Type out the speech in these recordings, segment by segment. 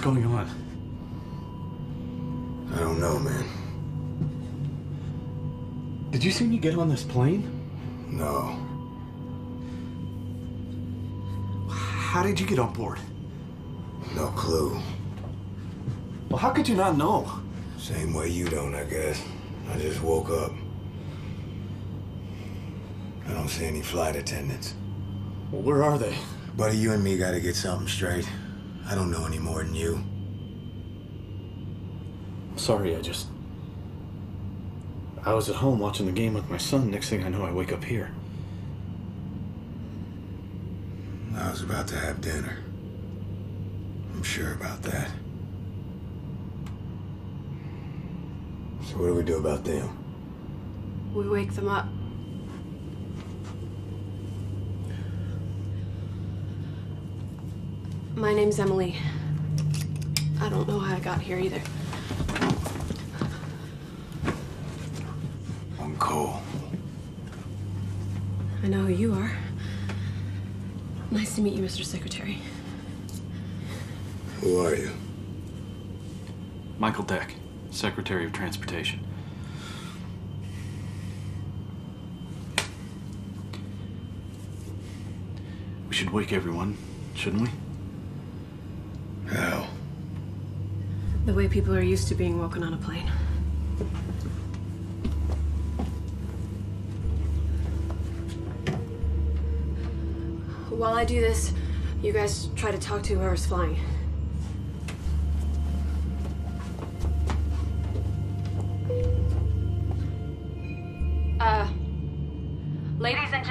going on? I don't know, man. Did you see me get on this plane? No. How did you get on board? No clue. Well, how could you not know? Same way you don't, I guess. I just woke up. I don't see any flight attendants. Well, where are they? Buddy, you and me gotta get something straight. I don't know any more than you. Sorry, I was at home watching the game with my son. Next thing I know, I wake up here. I was about to have dinner. I'm sure about that. So what do we do about them? We wake them up. My name's Emily. I don't know how I got here either. I'm Cole. I know who you are. Nice to meet you, Mr. Secretary. Who are you? Michael Deck, Secretary of Transportation. We should wake everyone, shouldn't we? How? The way people are used to being woken on a plane. While I do this, you guys try to talk to whoever's flying. Ladies and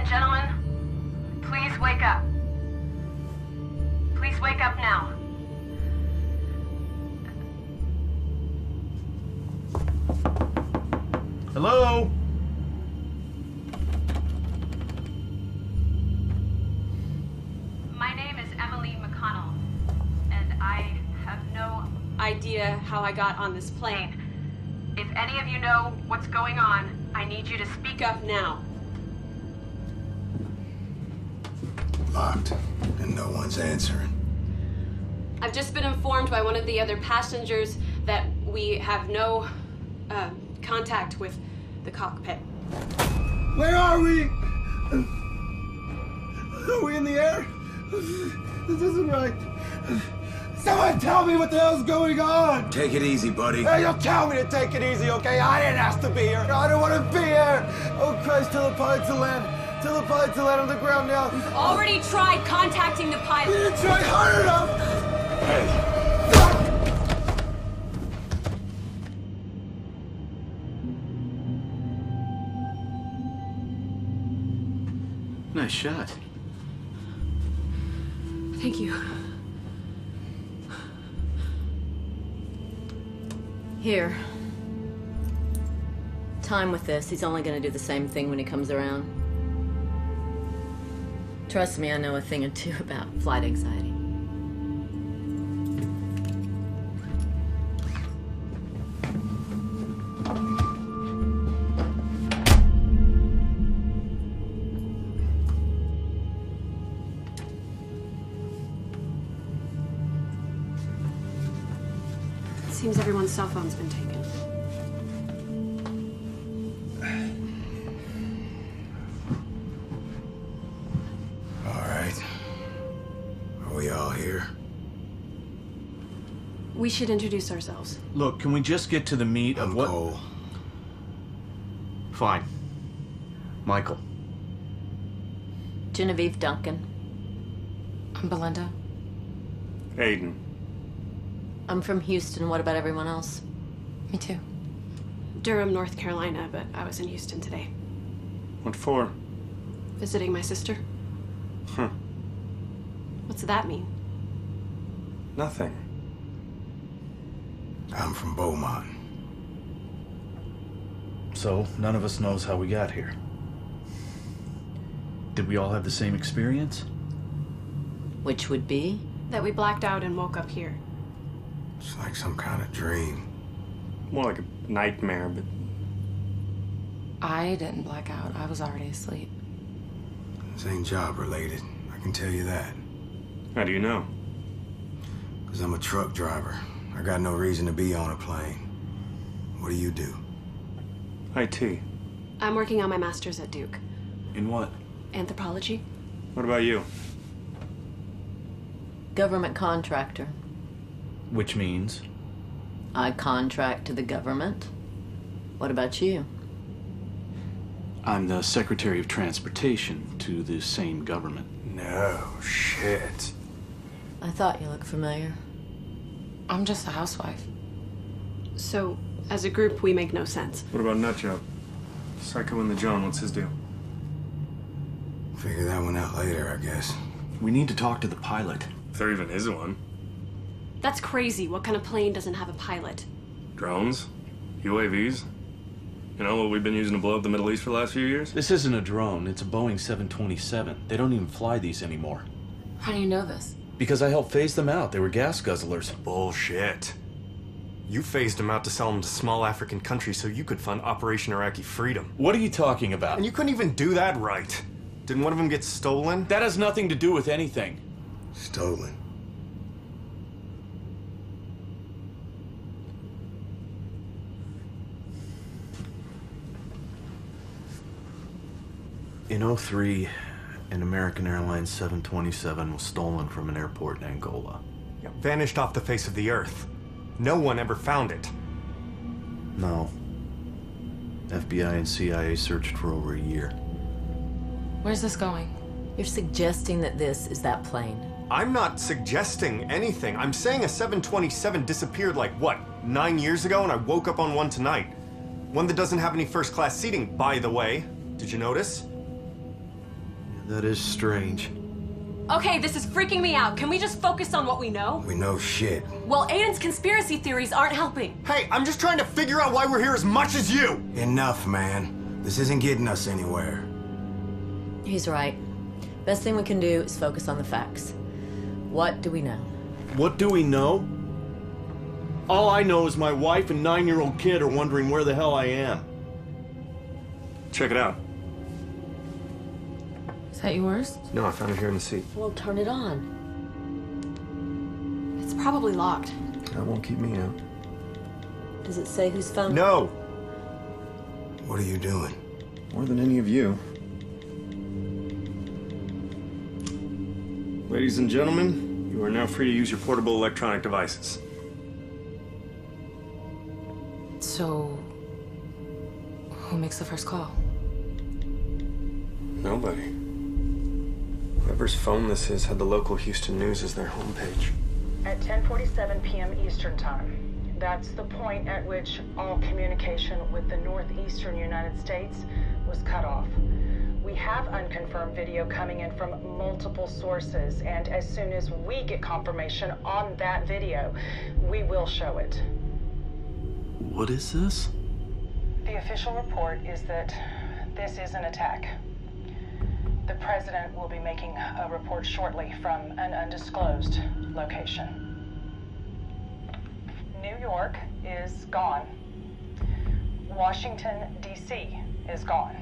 gentlemen, please wake up. Please wake up now. Hello? My name is Emily McConnell, and I have no idea how I got on this plane. If any of you know what's going on, I need you to speak up now. Locked, and no one's answering. I've just been informed by one of the other passengers that we have no contact with the cockpit. Where are we? Are we in the air? This isn't right. Someone tell me what the hell's going on! Take it easy, buddy. Hey, you'll tell me to take it easy, okay? I didn't ask to be here. I don't want to be here. Oh, Christ, tell the pilot to land. Tell the pilot to land on the ground now. Already tried contacting the We pilot. didn't try hard enough. Hey. Nice shot. Thank you. Here. Time with this. He's only gonna do the same thing when he comes around. Trust me, I know a thing or two about flight anxiety. Seems everyone's cell phone's been taken. All right. Are we all here? We should introduce ourselves. Look, can we just get to the meat of I'm what... Cole. Fine. Michael. Genevieve Duncan. I'm Belinda. Aiden. I'm from Houston. What about everyone else? Me too. Durham, North Carolina, but I was in Houston today. What for? Visiting my sister. Huh. What's that mean? Nothing. I'm from Beaumont. So, none of us knows how we got here. Did we all have the same experience? Which would be? That we blacked out and woke up here. It's like some kind of dream. More like a nightmare, but I didn't black out. I was already asleep. This ain't job related. I can tell you that. how do you know? Because I'm a truck driver. I got no reason to be on a plane. What do you do? IT. I'm working on my master's at Duke. In what? Anthropology. What about you? Government contractor. Which means? I contract to the government. What about you? I'm the Secretary of Transportation to the same government. No shit. I thought you looked familiar. I'm just a housewife. So, as a group, we make no sense. What about Nutjob? Psycho in the John, what's his deal? Figure that one out later, I guess. We need to talk to the pilot. If there even is one. That's crazy. What kind of plane doesn't have a pilot? Drones? UAVs? You know what we've been using to blow up the Middle East for the last few years? This isn't a drone, it's a Boeing 727. They don't even fly these anymore. How do you know this? Because I helped phase them out. They were gas guzzlers. Bullshit. You phased them out to sell them to small African countries so you could fund Operation Iraqi Freedom. What are you talking about? And you couldn't even do that right. Didn't one of them get stolen? That has nothing to do with anything. Stolen. In 2003, an American Airlines 727 was stolen from an airport in Angola. Yeah, vanished off the face of the earth. No one ever found it. No. FBI and CIA searched for over a year. Where's this going? You're suggesting that this is that plane. I'm not suggesting anything. I'm saying a 727 disappeared like, what, 9 years ago, and I woke up on one tonight. One that doesn't have any first-class seating, by the way. Did you notice? That is strange. Okay, this is freaking me out. Can we just focus on what we know? We know shit. Well, Aiden's conspiracy theories aren't helping. Hey, I'm just trying to figure out why we're here as much as you! Enough, man. This isn't getting us anywhere. He's right. Best thing we can do is focus on the facts. What do we know? What do we know? All I know is my wife and 9-year-old kid are wondering where the hell I am. Check it out. Is that yours? No, I found it here in the seat. Well, turn it on. It's probably locked. That won't keep me out. Does it say whose phone? No! What are you doing? More than any of you. Ladies and gentlemen, you are now free to use your portable electronic devices. So, who makes the first call? Nobody. Whoever's phone this is had the local Houston News as their homepage. At 10:47 p.m. Eastern Time. That's the point at which all communication with the northeastern United States was cut off. We have unconfirmed video coming in from multiple sources, and as soon as we get confirmation on that video, we will show it. What is this? The official report is that this is an attack. The president will be making a report shortly from an undisclosed location. New York is gone. Washington, D.C. is gone.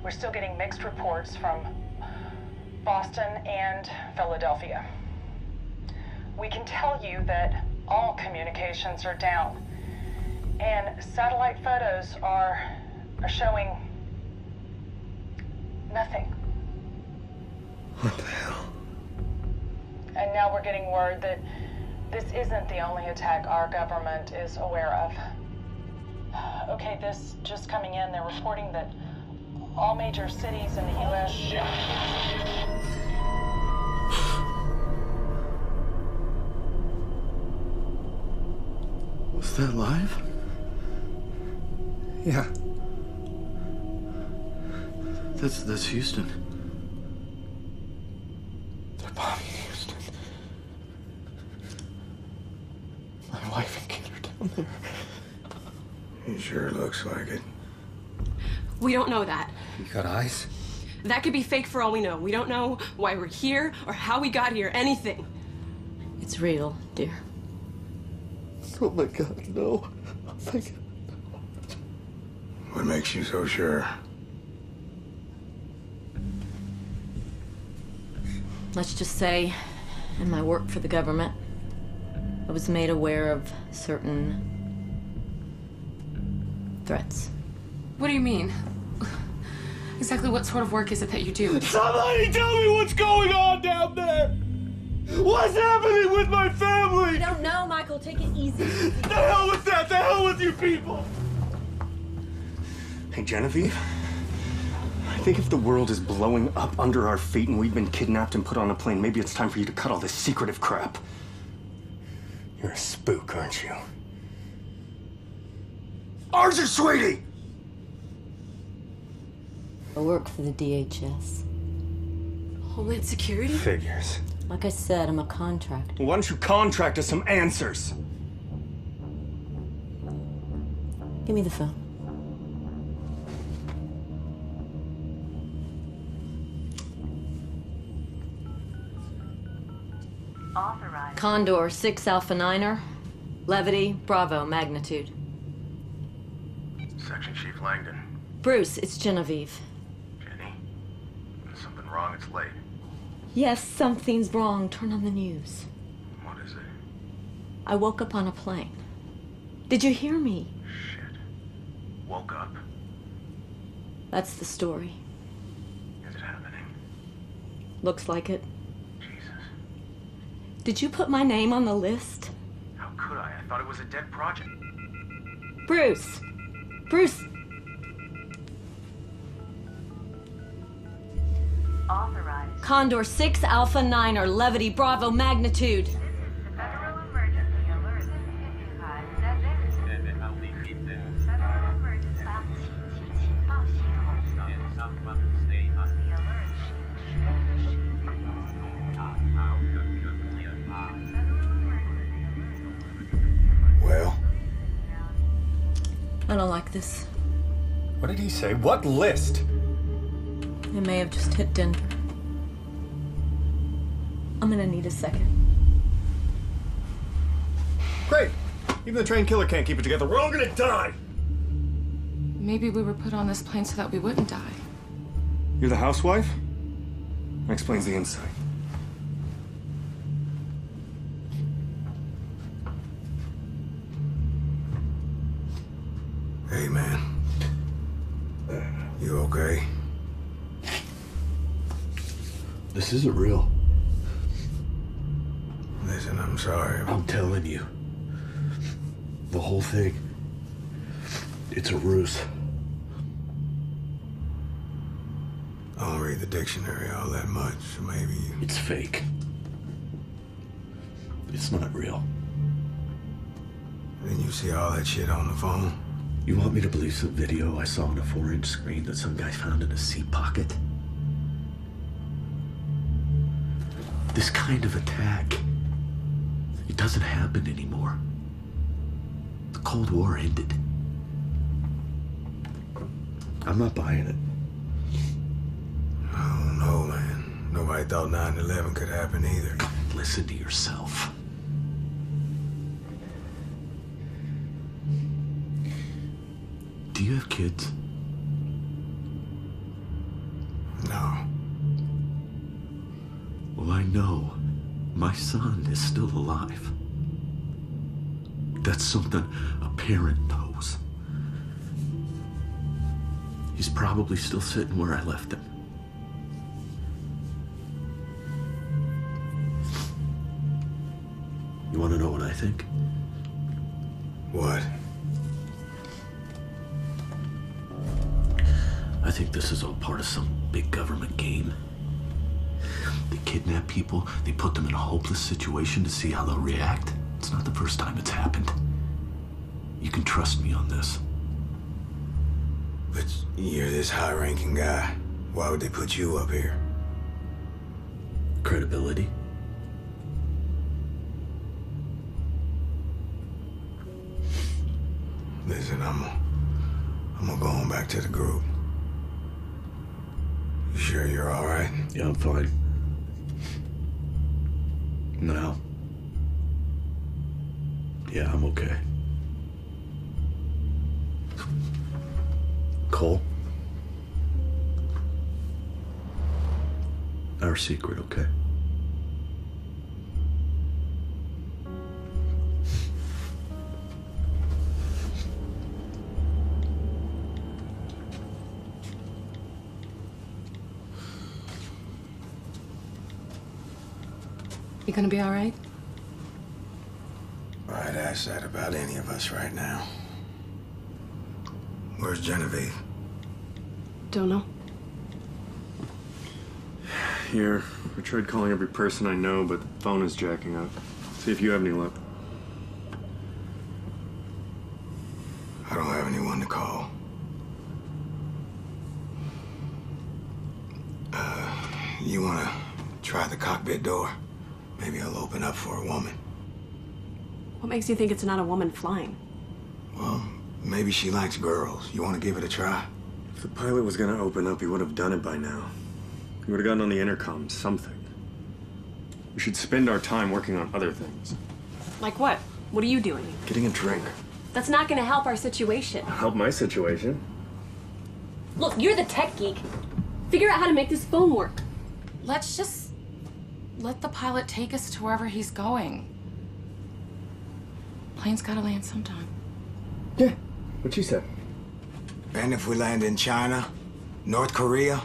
We're still getting mixed reports from Boston and Philadelphia. We can tell you that all communications are down, and satellite photos are showing nothing. What the hell? And now we're getting word that this isn't the only attack our government is aware of. Okay, this just coming in, they're reporting that all major cities in the U.S. Was that live? Yeah. That's Houston. They're bombing Houston. My wife and kid are down there. It sure looks like it. We don't know that. You got eyes? That could be fake for all we know. We don't know why we're here or how we got here, anything. It's real, dear. Oh my God, no. Oh my God. What makes you so sure? Let's just say In my work for the government, I was made aware of certain threats. What do you mean? Exactly what sort of work is it that you do? Somebody tell me what's going on down there! What's happening with my family? I don't know, Michael. Take it easy. The hell with that! The hell with you people! Hey, Genevieve? I think if the world is blowing up under our feet and we've been kidnapped and put on a plane, maybe it's time for you to cut all this secretive crap. You're a spook, aren't you? Aren't you, sweetie? I work for the DHS. Homeland Security? Figures. Like I said, I'm a contractor. Why don't you contract us some answers? Give me the phone. Authorized. Condor 6 Alpha 9er. Levity, Bravo, magnitude. Section Chief Langdon. Bruce, it's Genevieve. Jenny? There's something wrong, it's late. Yes, something's wrong. Turn on the news. What is it? I woke up on a plane. Did you hear me? Shit. Woke up. That's the story. Is it happening? Looks like it. Jesus. Did you put my name on the list? How could I? I thought it was a dead project. Bruce! Bruce! Authorized. Condor 6 Alpha 9er, Levity, Bravo, magnitude. Federal emergency alert. Well? I don't like this. What did he say? What list? It may have just hit Denver. I'm gonna need a second. Great. Even the trained killer can't keep it together. We're all gonna die. Maybe we were put on this plane so that we wouldn't die. You're the housewife? That explains the insight. Hey, man. You okay? This isn't real. Listen, I'm sorry. I'm telling you. The whole thing. It's a ruse. I don't read the dictionary all that much, so maybe you... It's fake. It's not real. Then you see all that shit on the phone? You want me to believe some video I saw on a 4-inch screen that some guy found in a seat pocket? This kind of attack, it doesn't happen anymore. The Cold War ended. I'm not buying it. I don't know, man. Nobody thought 9/11 could happen either. Listen to yourself. Do you have kids? No. Well, I know my son is still alive. That's something a parent knows. He's probably still sitting where I left him. You want to know what I think? What? I think this is all part of some big government game. They kidnap people, they put them in a hopeless situation to see how they'll react. It's not the first time it's happened. You can trust me on this. But you're this high-ranking guy. Why would they put you up here? Credibility. Listen, I'm gonna go on back to the group. You sure you're all right? Yeah, I'm fine. No. Yeah, I'm okay. Cole? Our secret, okay? You gonna be all right? I'd ask that about any of us right now. Where's Genevieve? Don't know. Here, I tried calling every person I know, but the phone is jacking up. See if you have any luck. I don't have anyone to call. You wanna try the cockpit door? Maybe it'll open up for a woman. What makes you think it's not a woman flying? Well, maybe she likes girls. You wanna give it a try? If the pilot was gonna open up, he would have done it by now. He would have gotten on the intercom, something. We should spend our time working on other things. Like what? What are you doing? Getting a drink. That's not gonna help our situation. Help my situation. Look, you're the tech geek. Figure out how to make this phone work. Let's just let the pilot take us to wherever he's going. Plane's gotta land sometime. Yeah, what you said. And if we land in China, North Korea,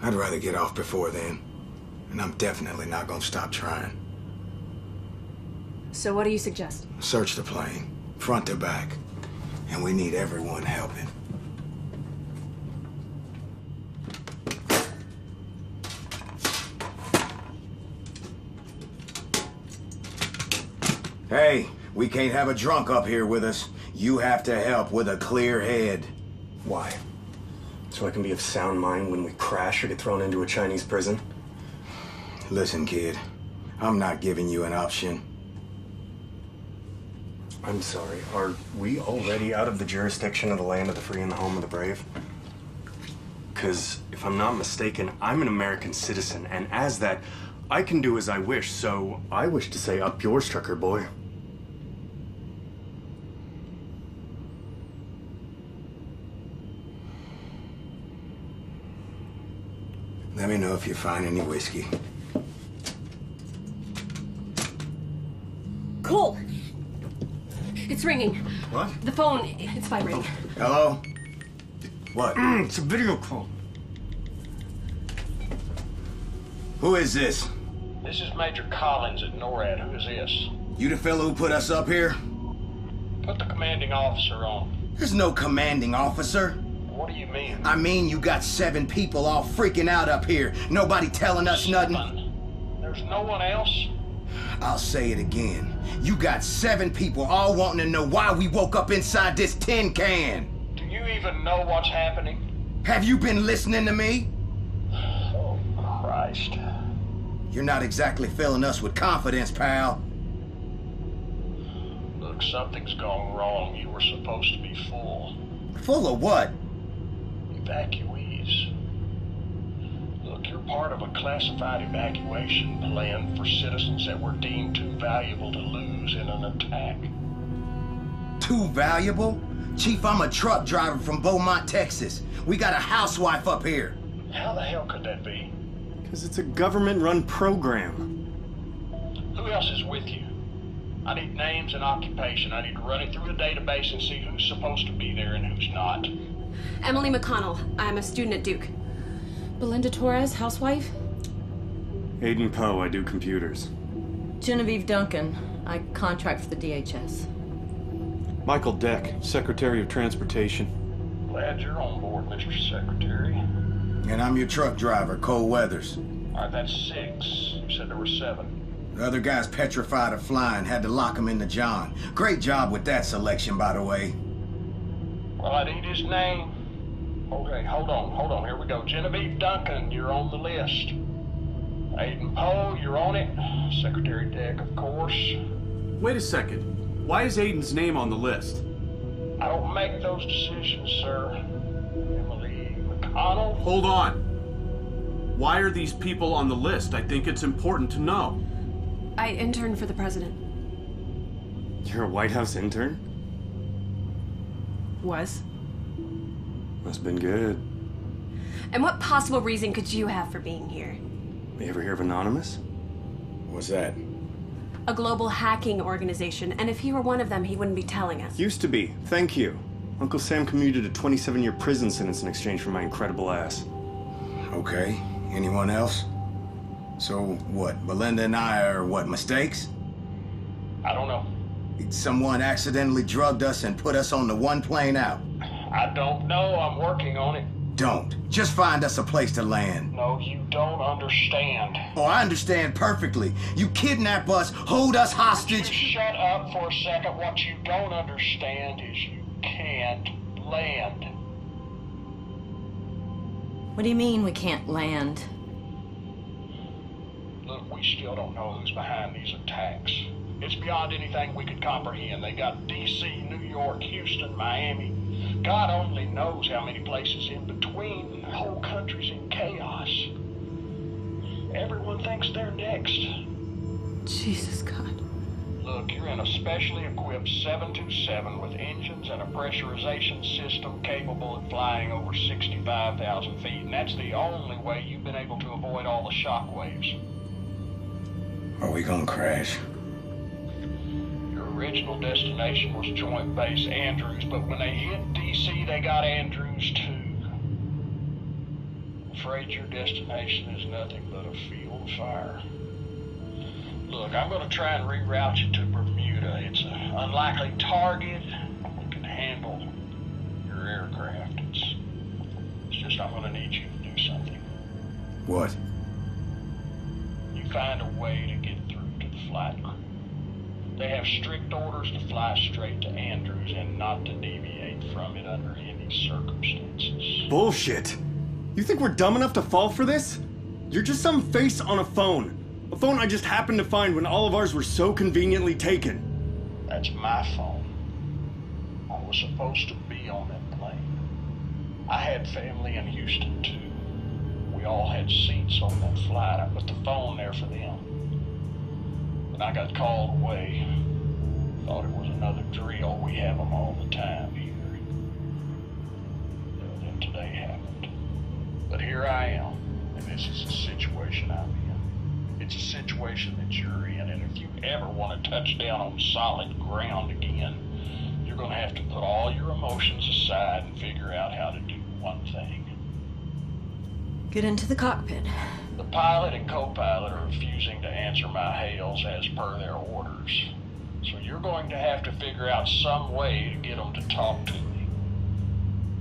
I'd rather get off before then. And I'm definitely not gonna stop trying. So what do you suggest? Search the plane, front to back. And we need everyone helping. Hey, we can't have a drunk up here with us. You have to help with a clear head. Why? So I can be of sound mind when we crash or get thrown into a Chinese prison? Listen, kid, I'm not giving you an option. I'm sorry, are we already out of the jurisdiction of the land of the free and the home of the brave? Because if I'm not mistaken, I'm an American citizen, and as that, I can do as I wish, so I wish to say up yours, trucker boy. Let me know if you find any whiskey. Cole! It's ringing. What? The phone, it's vibrating. Hello? What? It's a video call. Who is this? This is Major Collins at NORAD. Who is this? You the fellow who put us up here? Put the commanding officer on. There's no commanding officer. What do you mean? I mean, you got 7 people all freaking out up here. Nobody telling us nothing. There's no one else? I'll say it again. You got 7 people all wanting to know why we woke up inside this tin can. Do you even know what's happening? Have you been listening to me? Oh, Christ. You're not exactly filling us with confidence, pal. Look, something's gone wrong. You were supposed to be full. Full of what? Evacuees. Look, you're part of a classified evacuation plan for citizens that were deemed too valuable to lose in an attack. Too valuable? Chief, I'm a truck driver from Beaumont, Texas. We got a housewife up here. How the hell could that be? Because it's a government-run program. Who else is with you? I need names and occupation. I need to run it through the database and see who's supposed to be there and who's not. Emily McConnell. I'm a student at Duke. Belinda Torres, housewife? Aiden Poe, I do computers. Genevieve Duncan. I contract for the DHS. Michael Deck, Secretary of Transportation. Glad you're on board, Mr. Secretary. And I'm your truck driver, Cole Weathers. All right, that's 6. You said there were 7. The other guy's petrified of flying, had to lock him into John. Great job with that selection, by the way. Well, I need his name. Okay, hold on, here we go. Genevieve Duncan, you're on the list. Aiden Poe, you're on it. Secretary Deck, of course. Wait a second. Why is Aiden's name on the list? I don't make those decisions, sir. Emily McConnell? Hold on. Why are these people on the list? I think it's important to know. I interned for the president. You're a White House intern? Was. Must have been good. And what possible reason could you have for being here? You ever hear of Anonymous? What's that? A global hacking organization, and if he were one of them, he wouldn't be telling us. Used to be. Thank you. Uncle Sam commuted a 27-year prison sentence in exchange for my incredible ass. Okay. Anyone else? So what, Belinda and I are what, mistakes? I don't know. Someone accidentally drugged us and put us on the one plane out. I don't know. I'm working on it. Don't. Just find us a place to land. No, you don't understand. Oh, I understand perfectly. You kidnap us, hold us hostage. You shut up for a second. What you don't understand is you can't land. What do you mean we can't land? Look, we still don't know who's behind these attacks. It's beyond anything we could comprehend. They got D.C., New York, Houston, Miami. God only knows how many places in between. The whole country's in chaos. Everyone thinks they're next. Jesus, God. Look, you're in a specially equipped 727 with engines and a pressurization system capable of flying over 65,000 feet, and that's the only way you've been able to avoid all the shock waves. Are we gonna crash? Your original destination was Joint Base Andrews, but when they hit D.C., they got Andrews too. I'm afraid your destination is nothing but a field of fire. Look, I'm going to try and reroute you to Bermuda. It's an unlikely target that can handle your aircraft. It's just I'm going to need you to do something. What? You find a way to get through to the flight crew. They have strict orders to fly straight to Andrews and not to deviate from it under any circumstances. Bullshit! You think we're dumb enough to fall for this? You're just some face on a phone. A phone I just happened to find when all of ours were so conveniently taken. That's my phone. I was supposed to be on that plane. I had family in Houston, too. We all had seats on that flight. I put the phone there for them. When I got called away, thought it was another drill. We have them all the time here. Then today happened. But here I am, and this is the situation I'm in. It's a situation that you're in, and if you ever want to touch down on solid ground again, you're going to have to put all your emotions aside and figure out how to do one thing. Get into the cockpit. The pilot and co-pilot are refusing to answer my hails as per their orders. So you're going to have to figure out some way to get them to talk to me.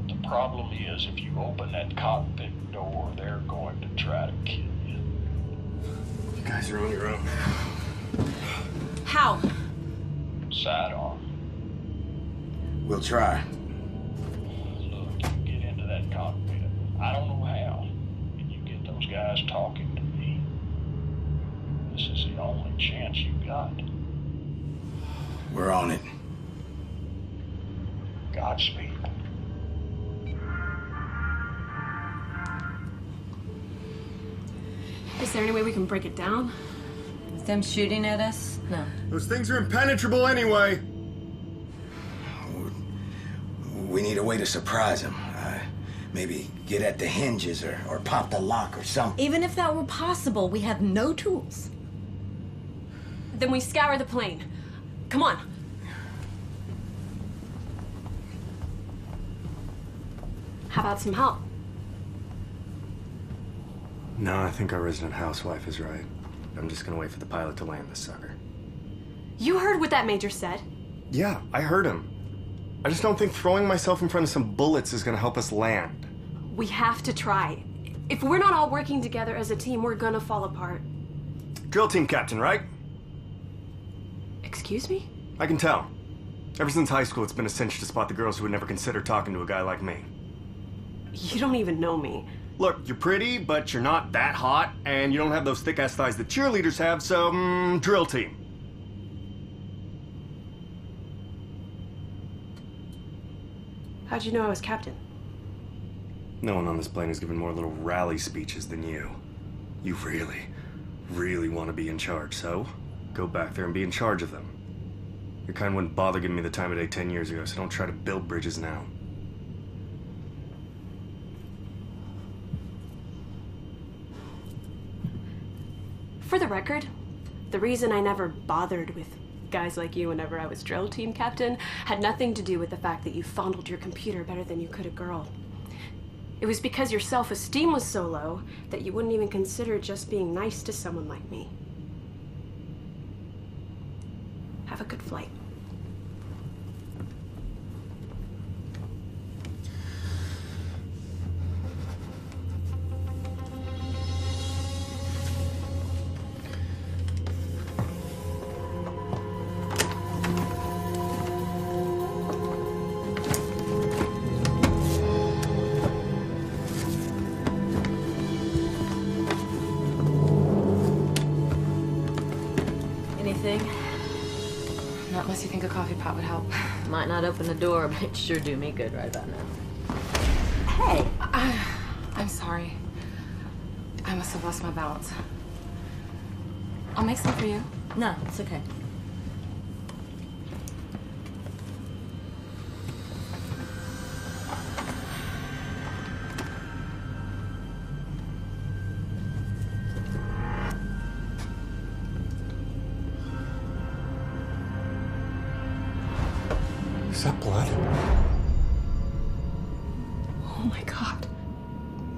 The problem is, if you open that cockpit door, they're going to try to kill you. You guys are on your own. How? Sidearm. We'll try. Look, you get into that cockpit. I don't know how. And you get those guys talking to me. This is the only chance you got. We're on it. Godspeed. Is there any way we can break it down? Is them shooting at us? No. Those things are impenetrable anyway. We need a way to surprise them. Maybe get at the hinges or pop the lock or something. Even if that were possible, we have no tools. Then we scour the plane. Come on. How about some help? No, I think our resident housewife is right. I'm just gonna wait for the pilot to land this sucker. You heard what that major said. Yeah, I heard him. I just don't think throwing myself in front of some bullets is gonna help us land. We have to try. If we're not all working together as a team, we're gonna fall apart. Drill team captain, right? Excuse me? I can tell. Ever since high school, it's been a cinch to spot the girls who would never consider talking to a guy like me. You don't even know me. Look, you're pretty, but you're not that hot, and you don't have those thick-ass thighs that cheerleaders have, so, drill team. How'd you know I was captain? No one on this plane has given more little rally speeches than you. You really, really want to be in charge, so go back there and be in charge of them. Your kind wouldn't bother giving me the time of day 10 years ago, so don't try to build bridges now. For the record, the reason I never bothered with guys like you whenever I was drill team captain had nothing to do with the fact that you fondled your computer better than you could a girl. It was because your self-esteem was so low that you wouldn't even consider just being nice to someone like me. Have a good flight. Anything? Not unless you think a coffee pot would help. Might not open the door, but it sure do me good right about now. Hey! I'm sorry. I must have lost my balance. I'll make some for you. No, it's okay. Is that blood? Oh my God.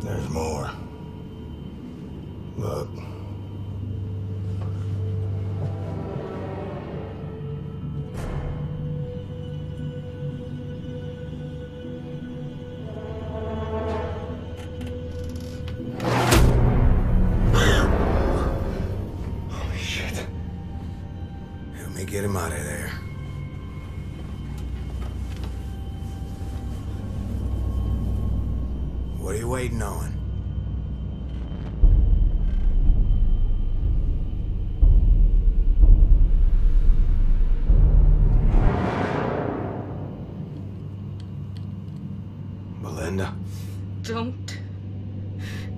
There's more. Look. Holy shit. Help me get him out of there. What are you waiting on? Belinda? Don't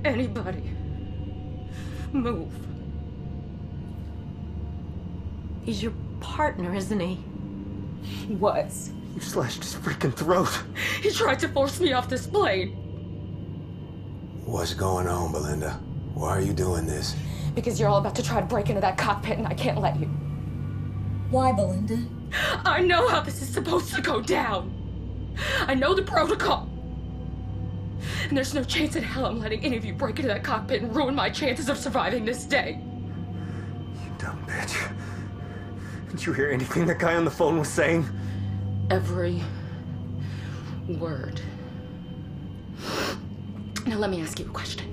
anybody move. He's your partner, isn't he? Was. You slashed his freaking throat. He tried to force me off this plane. What's going on, Belinda? Why are you doing this? Because you're all about to try to break into that cockpit and I can't let you. Why, Belinda? I know how this is supposed to go down. I know the protocol. And there's no chance in hell I'm letting any of you break into that cockpit and ruin my chances of surviving this day. You dumb bitch. Did you hear anything that guy on the phone was saying? Every word. Now let me ask you a question.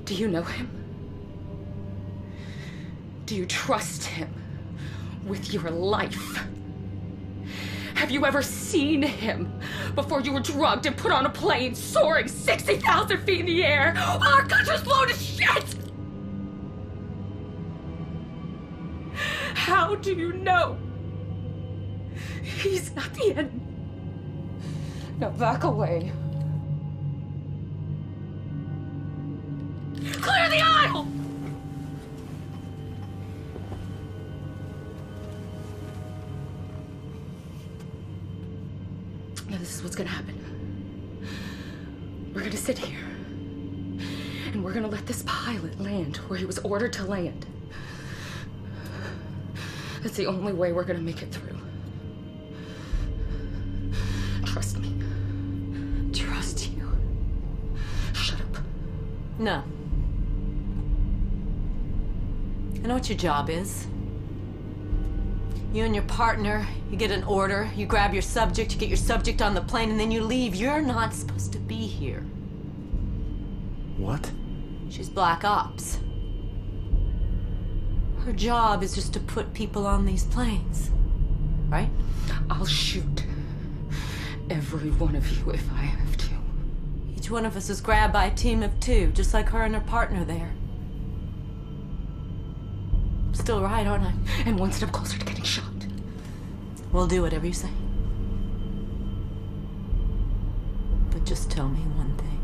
Do you know him? Do you trust him with your life? Have you ever seen him before you were drugged and put on a plane soaring 60,000 feet in the air while our country's blown to shit? How do you know he's not the end? Now back away. Clear the aisle! Now this is what's gonna happen. We're gonna sit here and we're gonna let this pilot land where he was ordered to land. That's the only way we're gonna make it through. Trust me. Trust you. Shut up. No. I know what your job is. You and your partner, you get an order, you grab your subject, you get your subject on the plane, and then you leave. You're not supposed to be here. What? She's Black Ops. Her job is just to put people on these planes, right? I'll shoot every one of you if I have to. Each one of us is grabbed by a team of two, just like her and her partner there. Still right, aren't I? And one step closer to getting shot. We'll do whatever you say. But just tell me one thing.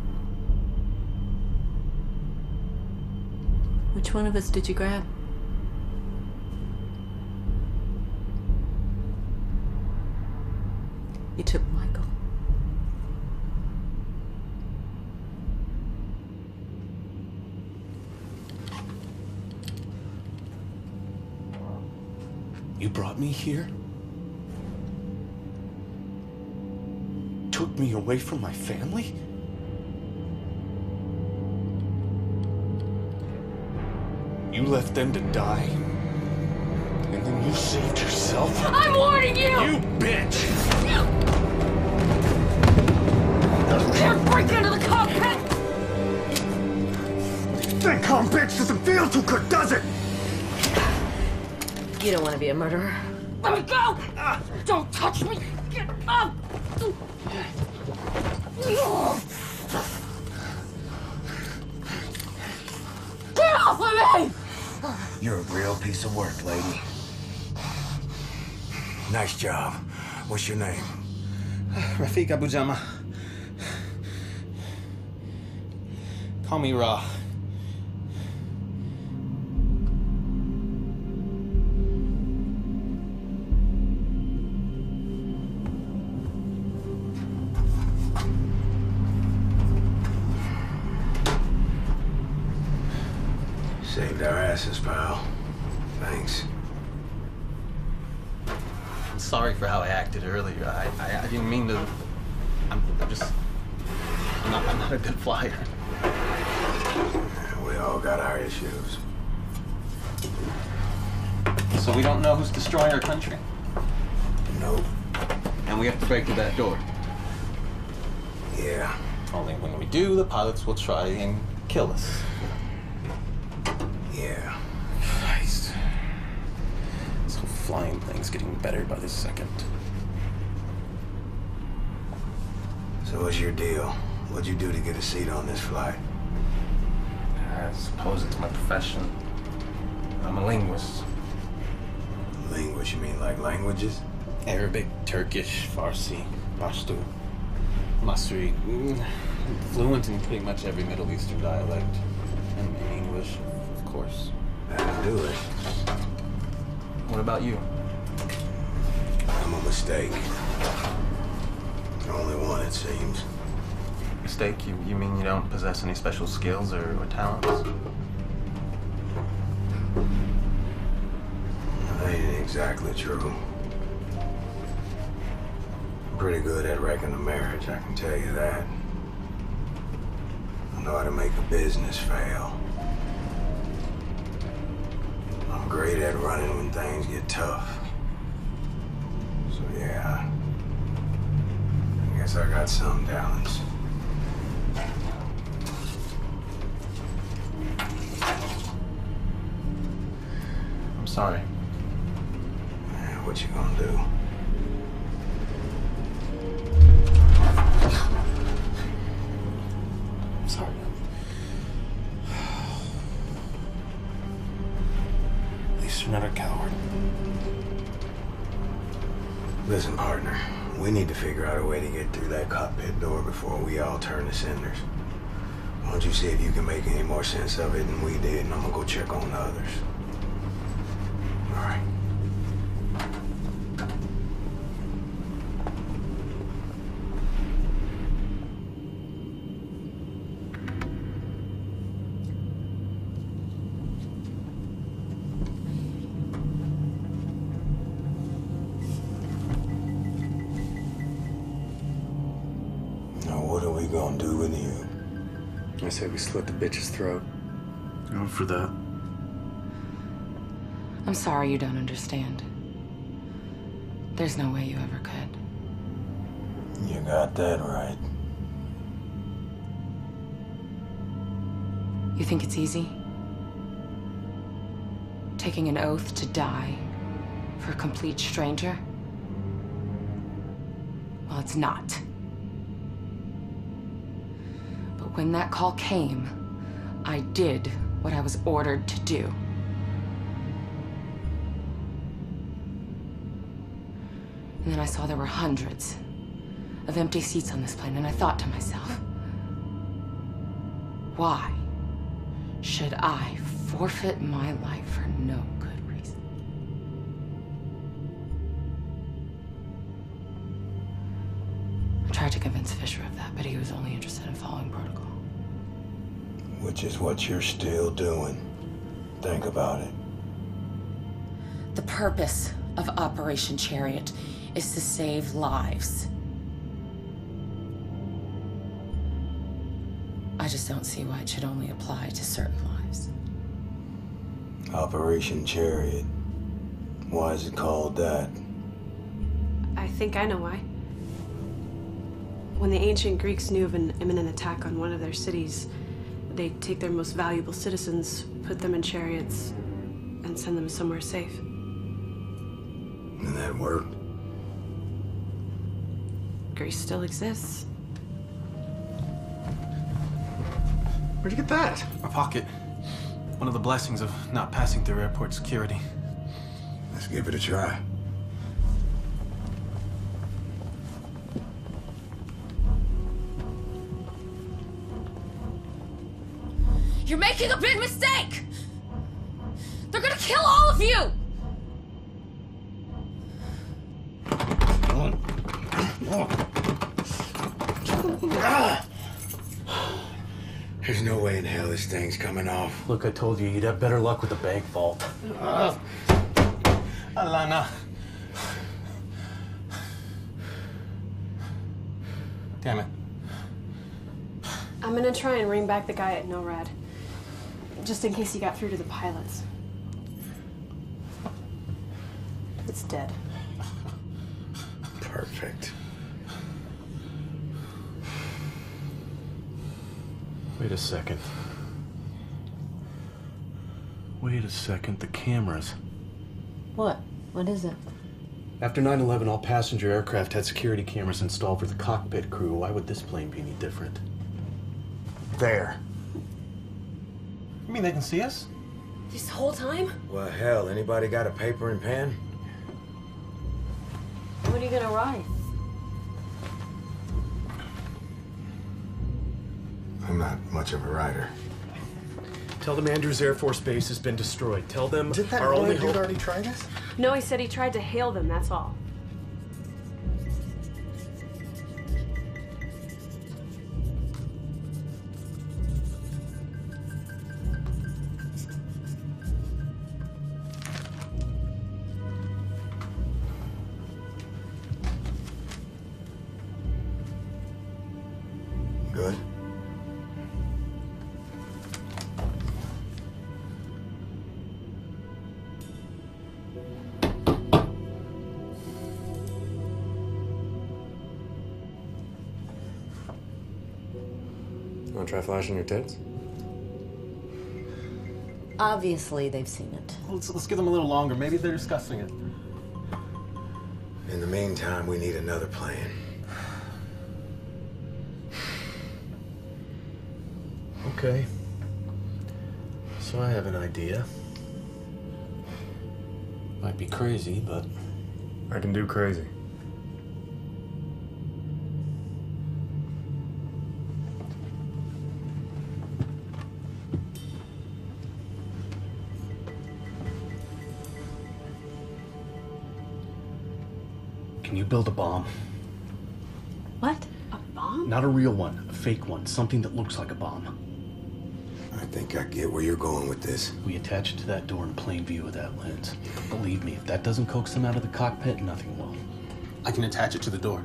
Which one of us did you grab? You took Michael. You brought me here took me away from my family? You left them to die, and then you saved yourself? I'm warning you! You bitch! You can't break into the cockpit! That calm bitch doesn't feel too good, does it? You don't want to be a murderer. Let me go! Don't touch me! Get up! Get off of me! You're a real piece of work, lady. Nice job. What's your name? Rafiq Abu Jama. Call me Ra. Saved our asses, pal. Thanks. I'm sorry for how I acted earlier. I didn't mean to. I'm not a good flyer. We all got our issues. So we don't know who's destroying our country? Nope. And we have to break through that door? Yeah. Only when we do, the pilots will try and kill us. Yeah. Christ. This whole flying thing's getting better by the second. So what's your deal? What'd you do to get a seat on this flight? I suppose it's my profession. I'm a linguist. Linguist? You mean like languages? Arabic, Turkish, Farsi, Pashto, Masri. Fluent in pretty much every Middle Eastern dialect. And English, of course. That'll do it. What about you? I'm a mistake. The only one, it seems. Mistake? You mean you don't possess any special skills or talents? That ain't exactly true. I'm pretty good at wrecking a marriage, I can tell you that. I know how to make a business fail. I'm great at running when things get tough. So yeah, I guess I got some talents. I'm sorry. Man, what you gonna do? I'm sorry. At least you're not a coward. Listen, partner, we need to figure out a way to get through that cockpit door before we all turn to cinders. Why don't you see if you can make any more sense of it than we did, and I'm gonna go check on the others. All right. Now, what are we gonna do with you? I say we slit the bitch's throat. Going for that. I'm sorry you don't understand. There's no way you ever could. You got that right. You think it's easy? Taking an oath to die for a complete stranger? Well, it's not. But when that call came, I did what I was ordered to do. And then I saw there were hundreds of empty seats on this plane, and I thought to myself, why should I forfeit my life for no good reason? I tried to convince Fisher of that, but he was only interested in following protocol. Which is what you're still doing. Think about it. The purpose of Operation Chariot is to save lives. I just don't see why it should only apply to certain lives. Operation Chariot. Why is it called that? I think I know why. When the ancient Greeks knew of an imminent attack on one of their cities, they'd take their most valuable citizens, put them in chariots, and send them somewhere safe. And that worked? Greece still exists. Where'd you get that? My pocket. One of the blessings of not passing through airport security. Let's give it a try. You're making a big mistake! They're gonna kill all of you! There's no way in hell this thing's coming off. Look, I told you you'd have better luck with the bank vault. Alana. Damn it. I'm gonna try and ring back the guy at NORAD, just in case he got through to the pilots. It's dead. Perfect. Wait a second. Wait a second, the cameras. What? What is it? After 9/11, all passenger aircraft had security cameras installed for the cockpit crew. Why would this plane be any different? There. You mean they can see us? This whole time? Well, hell, anybody got a paper and pen? What are you gonna write? I'm not much of a writer. Tell them Andrews Air Force Base has been destroyed. Tell them Did that our only dude hope... already try this? No, he said he tried to hail them, that's all. Good. Wanna try flashing your tits? Obviously, they've seen it. Let's give them a little longer. Maybe they're discussing it. In the meantime, we need another plan. Okay. So I have an idea. Might be crazy, but... I can do crazy. Can you build a bomb? What? A bomb? Not a real one, a fake one. Something that looks like a bomb. I think I get where you're going with this. We attach it to that door in plain view with that lens. Believe me, if that doesn't coax them out of the cockpit, nothing will. I can attach it to the door.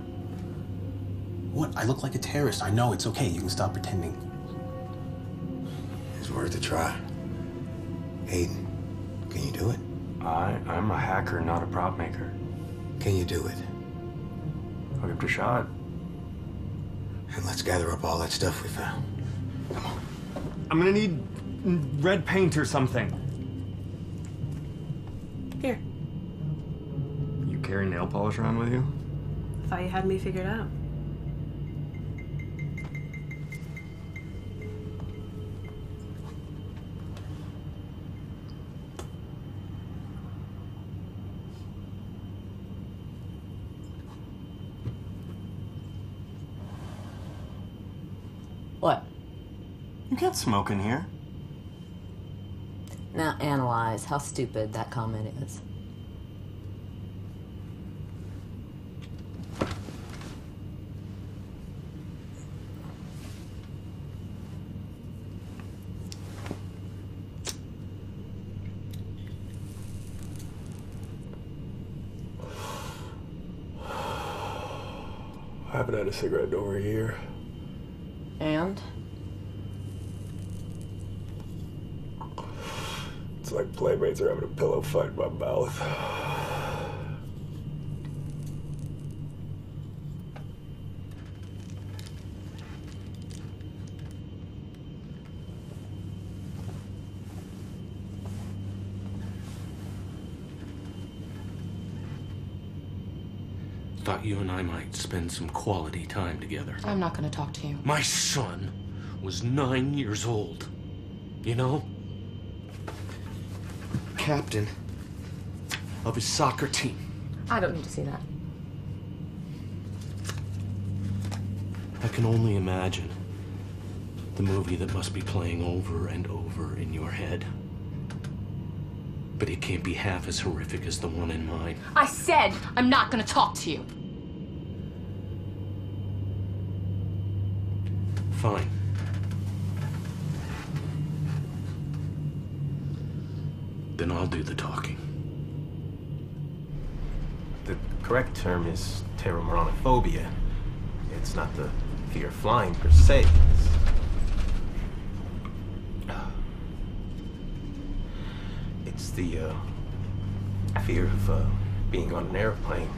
What? I look like a terrorist. I know. It's okay. You can stop pretending. It's worth a try. Aiden, can you do it? I'm a hacker, not a prop maker. Can you do it? I'll give it a shot. And let's gather up all that stuff we found. Come on. I'm gonna need red paint or something. Here. You carry nail polish around with you? Thought you had me figured out. What? You can't smoke in here. Now analyze how stupid that comment is. I haven't had a cigarette in over a year. And? like playmates are having a pillow fight in my mouth. Thought you and I might spend some quality time together. I'm not gonna talk to you. My son was 9 years old. You know? Captain of his soccer team. I don't need to see that. I can only imagine the movie that must be playing over and over in your head. But it can't be half as horrific as the one in mine. I said I'm not gonna talk to you. Fine. Then I'll do the talking. The correct term is pteromonophobia. It's not the fear of flying per se. It's the fear of being on an airplane.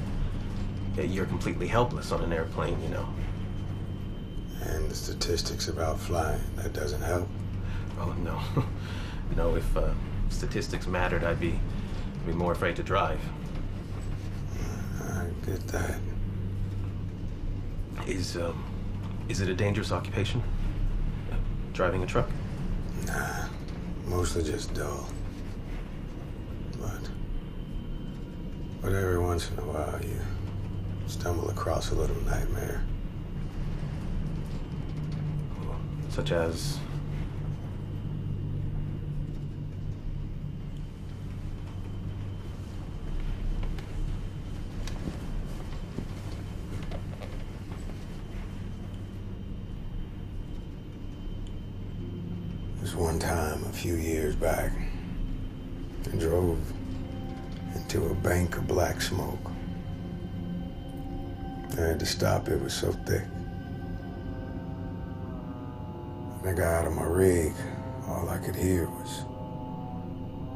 You're completely helpless on an airplane, you know. And the statistics about flying, that doesn't help? Oh, no. You know, if statistics mattered, I'd be more afraid to drive. I get that. Is it a dangerous occupation? Driving a truck? Nah, mostly just dull. But every once in a while, you stumble across a little nightmare. Such as? This one time, a few years back, I drove into a bank of black smoke. I had to stop, it was so thick. When I got out of my rig, all I could hear was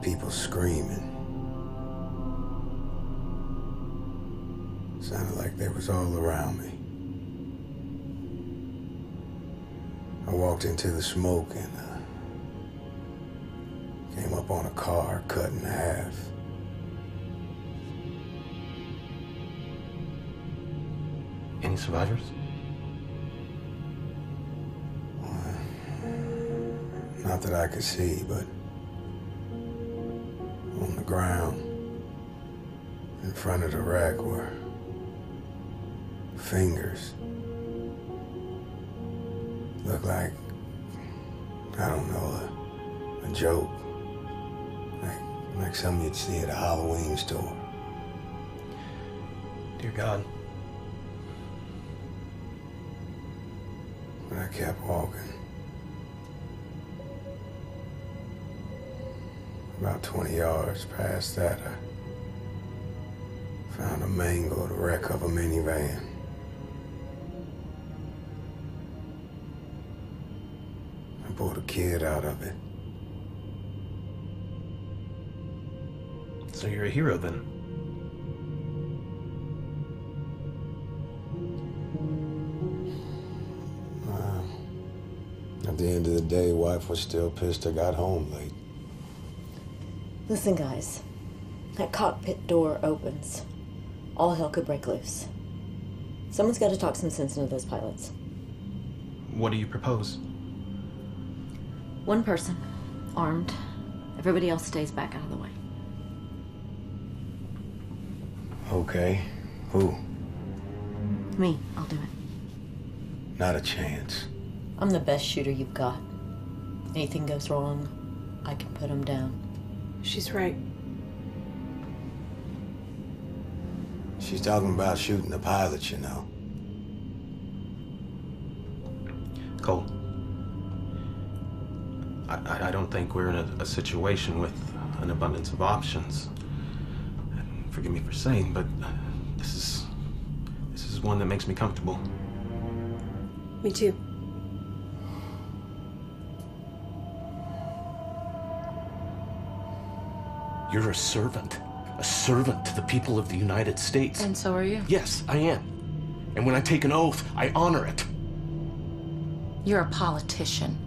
people screaming. Sounded like they was all around me. I walked into the smoke and came up on a car cut in half. Any survivors? Not that I could see, but on the ground in front of the wreck were fingers. Looked like, I don't know, a joke. Like something you'd see at a Halloween store. Dear God. But I kept walking. About 20 yards past that, I found a mangled wreck of a minivan. I pulled a kid out of it. So you're a hero then? At the end of the day, wife was still pissed I got home late. Listen, guys. That cockpit door opens. All hell could break loose. Someone's got to talk some sense into those pilots. What do you propose? One person, armed. Everybody else stays back out of the way. Okay. Who? Me. I'll do it. Not a chance. I'm the best shooter you've got. Anything goes wrong, I can put them down. She's right. She's talking about shooting the pilot, you know. Cole, I don't think we're in a situation with an abundance of options. And forgive me for saying, but this is one that makes me comfortable. Me too. You're a servant to the people of the United States. And so are you. Yes, I am. And when I take an oath, I honor it. You're a politician.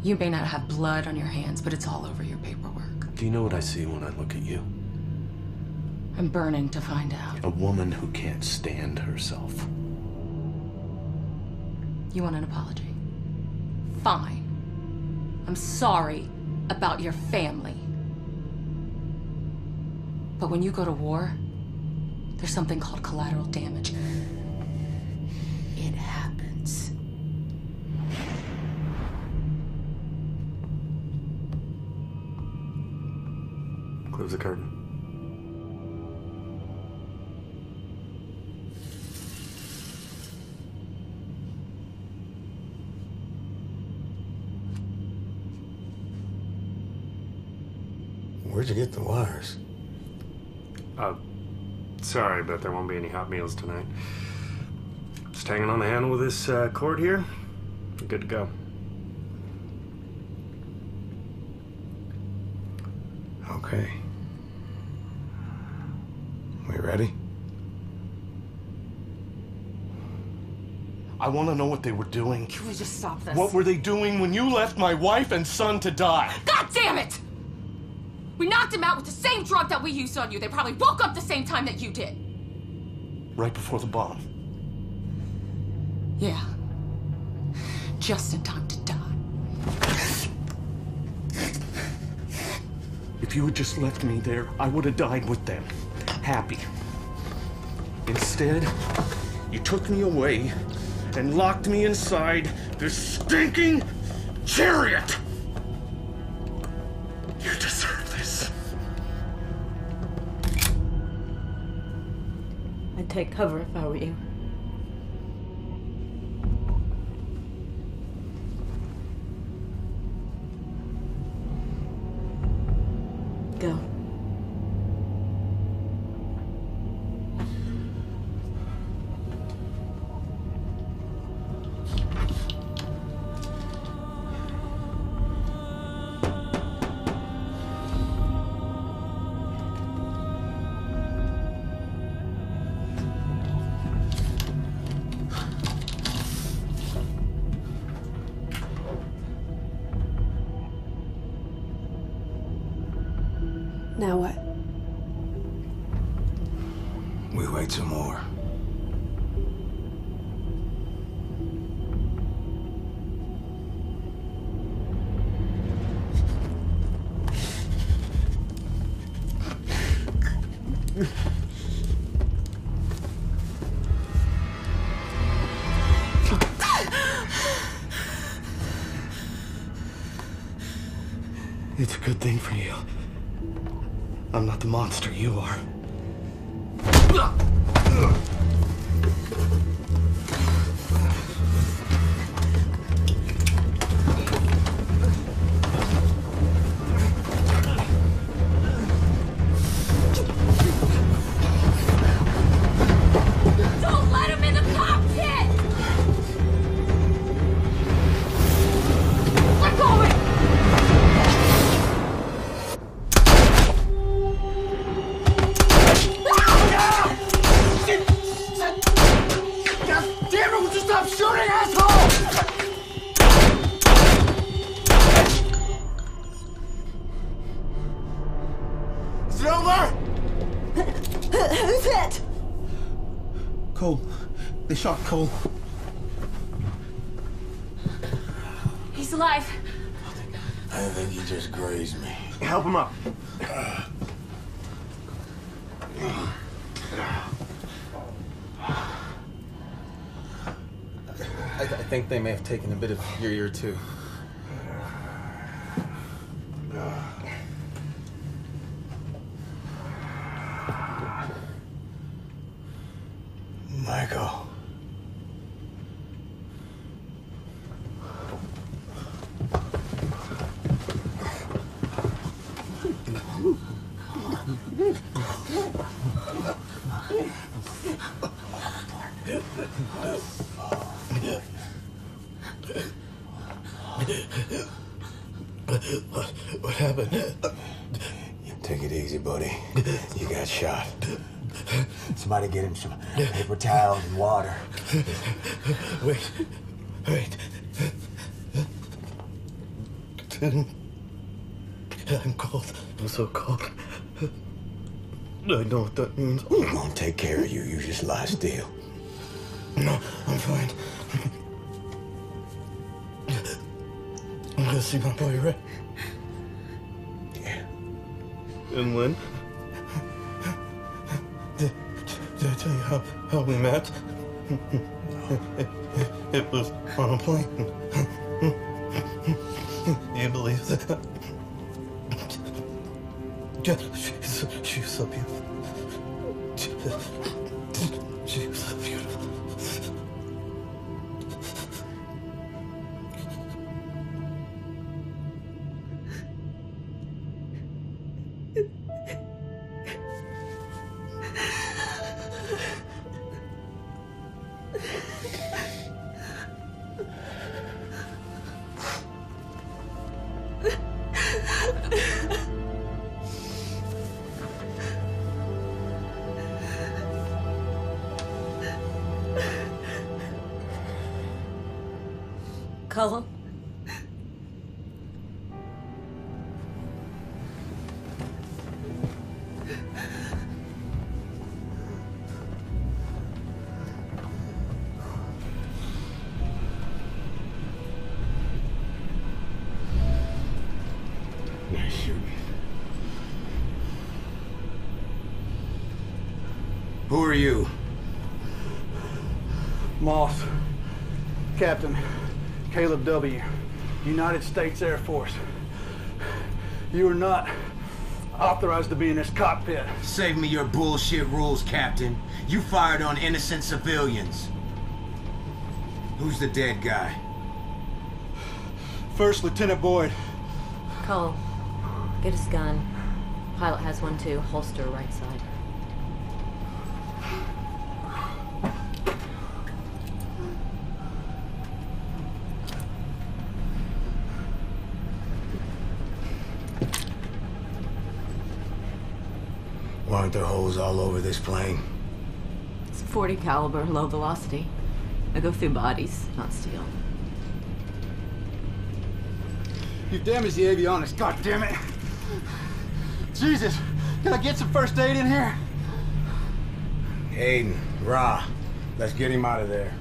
You may not have blood on your hands, but it's all over your paperwork. Do you know what I see when I look at you? I'm burning to find out. A woman who can't stand herself. You want an apology? Fine. I'm sorry about your family. But when you go to war, there's something called collateral damage. It happens. Close the curtain. Where'd you get the wires? Sorry, but there won't be any hot meals tonight. Just hanging on the handle with this cord here. We're good to go. Okay. We ready? I want to know what they were doing. Can we just stop this? What were they doing when you left my wife and son to die? God damn it! We knocked him out with the same drug that we used on you. They probably woke up the same time that you did. Right before the bomb. Yeah. Just in time to die. If you had just left me there, I would have died with them. Happy. Instead, you took me away and locked me inside this stinking chariot! You deserve this. I'd take cover if I were you. Go. Now what? We wait some more. It's a good thing for you. I'm not the monster you are. Don't let him in the cockpit! We're going! Damn it, would you stop shooting, asshole? Is it over? Who's hit? Cole. They shot Cole. He's alive. I think he just grazed me. Help him up. I think they may have taken a bit of your ear too. Michael. What happened? Take it easy, buddy. You got shot. Somebody get him some paper towels and water. Wait. I'm cold. I'm so cold. I know what that means. I'm gonna take care of you. You just lie still. No, I'm fine. I'm gonna see my boy, right? Yeah. And when? Did I tell you how we met? It was on a plane. You believe that? She was so beautiful. She was so beautiful. Cullen? Nice shooting. Who are you? Moss. Captain Caleb W., United States Air Force. You are not authorized to be in this cockpit. Save me your bullshit rules, Captain. You fired on innocent civilians. Who's the dead guy? First Lieutenant Boyd. Cole, get his gun. Pilot has one too. Holster right side. Why aren't there holes all over this plane? It's .40 caliber, low velocity. I go through bodies, not steel. You've damaged the avionics, goddammit! Jesus! Can I get some first aid in here? Aiden, Ra, let's get him out of there.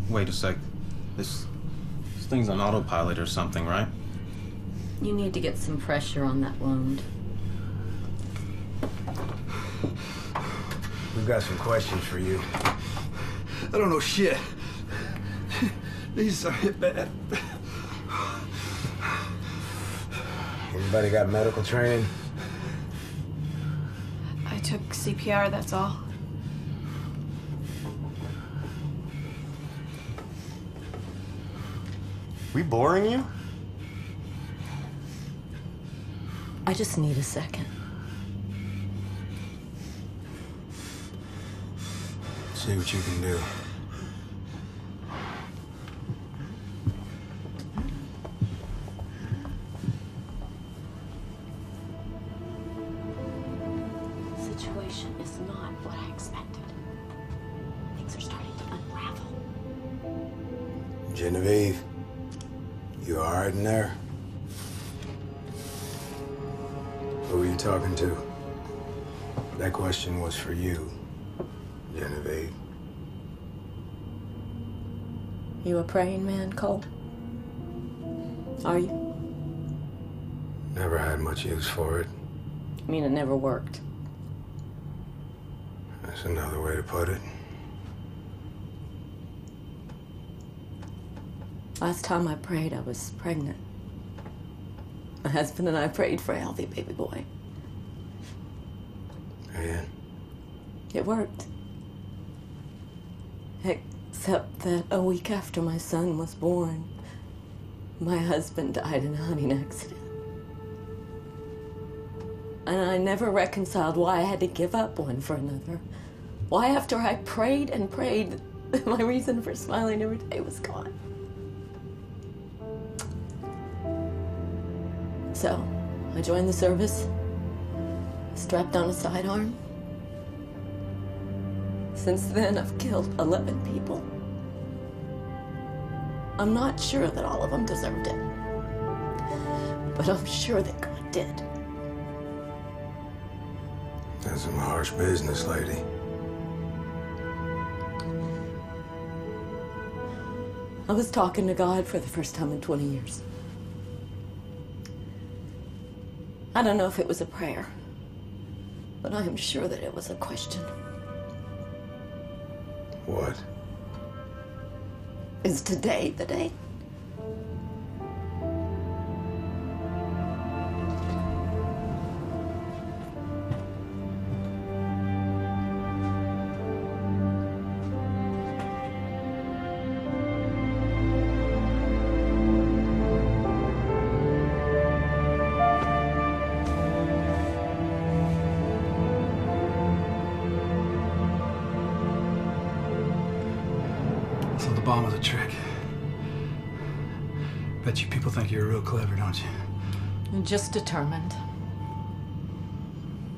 Wait a sec. This thing's on autopilot or something, right? You need to get some pressure on that wound. We've got some questions for you. I don't know shit. These are hit bad. Anybody got medical training? I took CPR, that's all. We boring you? I just need a second. See what you can do. Situation is not what I expected. Things are starting to unravel. Genevieve, you all right in there? Who are you talking to? That question was for you, Genevieve. You a praying man, Cole? Are you? Never had much use for it. I mean, it never worked. That's another way to put it. Last time I prayed, I was pregnant. My husband and I prayed for a healthy baby boy. And It worked. Except that a week after my son was born, my husband died in a hunting accident. And I never reconciled why I had to give up one for another. Why, after I prayed and prayed, my reason for smiling every day was gone. So, I joined the service, strapped on a sidearm. Since then, I've killed 11 people. I'm not sure that all of them deserved it, but I'm sure that God did. That's some harsh business, lady. I was talking to God for the first time in 20 years. I don't know if it was a prayer, but I am sure that it was a question. What? Is today the day? So the bomb was a trick. Bet you people think you're real clever, don't you? I'm just determined.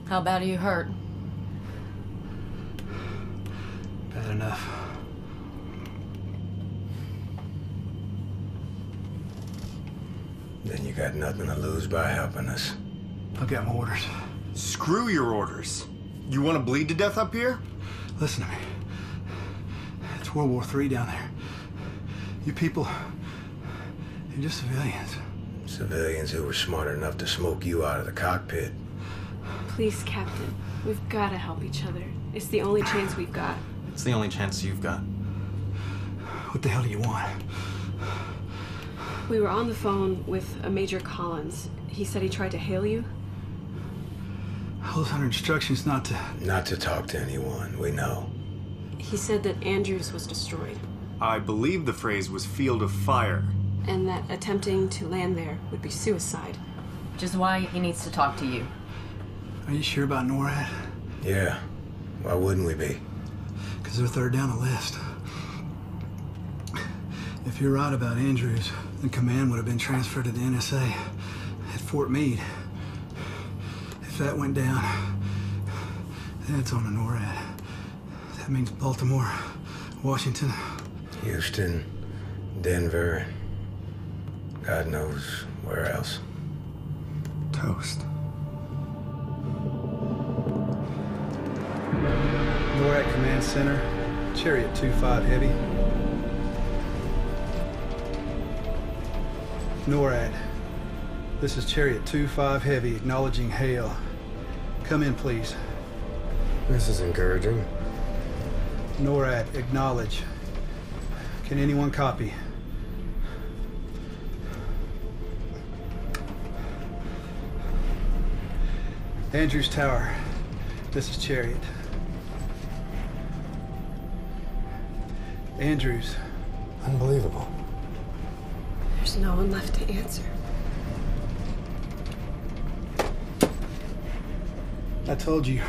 How bad are you hurt? Bad enough. Then you got nothing to lose by helping us. I've got my orders. Screw your orders. You want to bleed to death up here? Listen to me. It's World War III down there. You people, you're just civilians. Civilians who were smart enough to smoke you out of the cockpit. Please, Captain. We've got to help each other. It's the only chance we've got. It's the only chance you've got. What the hell do you want? We were on the phone with a Major Collins. He said he tried to hail you. I was under instructions not to... Not to talk to anyone, we know. He said that Andrews was destroyed, I believe the phrase was field of fire. and that attempting to land there would be suicide. Which is why he needs to talk to you. Are you sure about NORAD? Yeah. Why wouldn't we be? Because they're third down the list. If you're right about Andrews, then command would have been transferred to the NSA at Fort Meade. If that went down, then it's on a NORAD. That means Baltimore, Washington, Houston, Denver, God knows where else. Toast. NORAD Command Center, Chariot 2-5 Heavy. NORAD, this is Chariot 2-5 Heavy, acknowledging hail. Come in, please. This is encouraging. NORAD, acknowledge. Can anyone copy? Andrews Tower, this is Chariot. Andrews. Unbelievable. There's no one left to answer. I told you,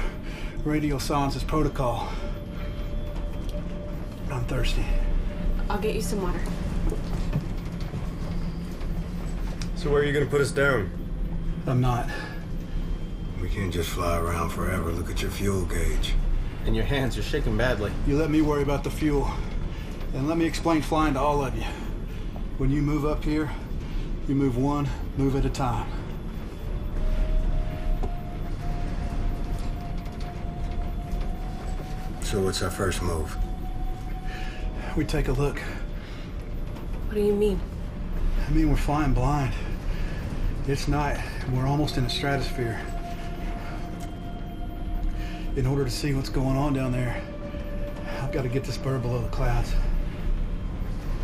radio silence is protocol. I'm thirsty. I'll get you some water. So where are you gonna put us down? I'm not. We can't just fly around forever. Look at your fuel gauge. In your hands, you're shaking badly. You let me worry about the fuel. And let me explain flying to all of you. When you move up here, you move one move at a time. So what's our first move? We take a look. What do you mean? I mean, we're flying blind. It's night, and we're almost in the stratosphere. In order to see what's going on down there, I've got to get this bird below the clouds.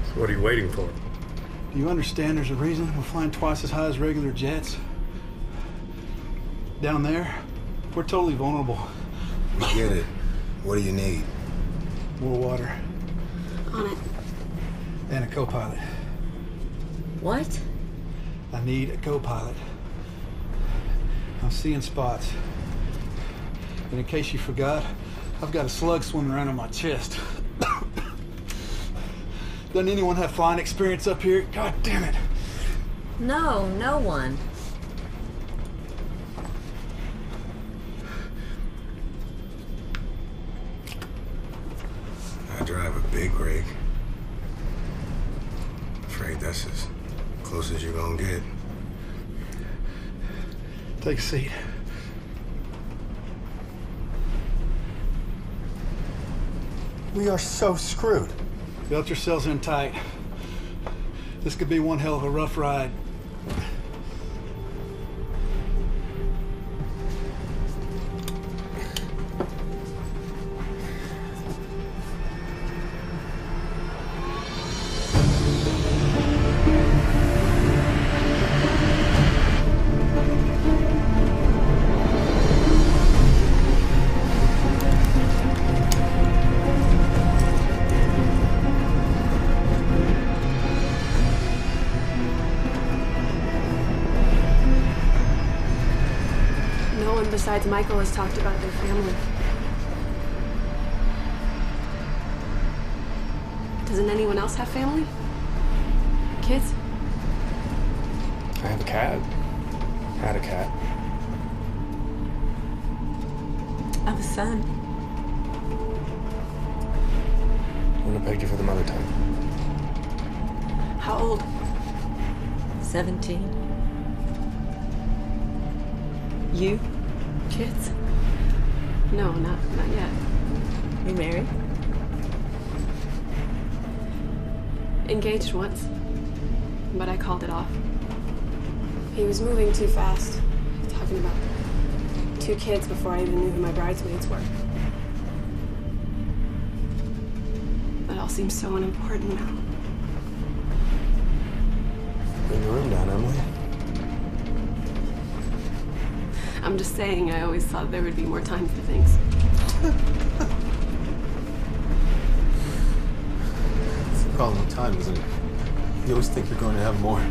So what are you waiting for? Do you understand there's a reason we're flying twice as high as regular jets? Down there, we're totally vulnerable. We get it. What do you need? More water. On it. And a co-pilot. What? I need a co-pilot. I'm seeing spots. And in case you forgot, I've got a slug swimming around on my chest. Doesn't anyone have flying experience up here? God damn it. No, no one. I drive a big rig. Afraid that's as close as you're gonna get. Take a seat. We are so screwed. Belt yourselves in tight. This could be one hell of a rough ride. Besides Michael has talked about their family. Doesn't anyone else have family? Kids? I have a cat. Had a cat. I have a son. Wouldn't have pegged you for the mother tongue. How old? 17. You? Kids? No, not yet. You married? Engaged once, but I called it off. He was moving too fast, talking about 2 kids before I even knew who my bridesmaids were. It all seems so unimportant now. Bring the room down, Emily. I'm just saying, I always thought there would be more time for things. It's the problem with time, isn't it? You always think you're going to have more.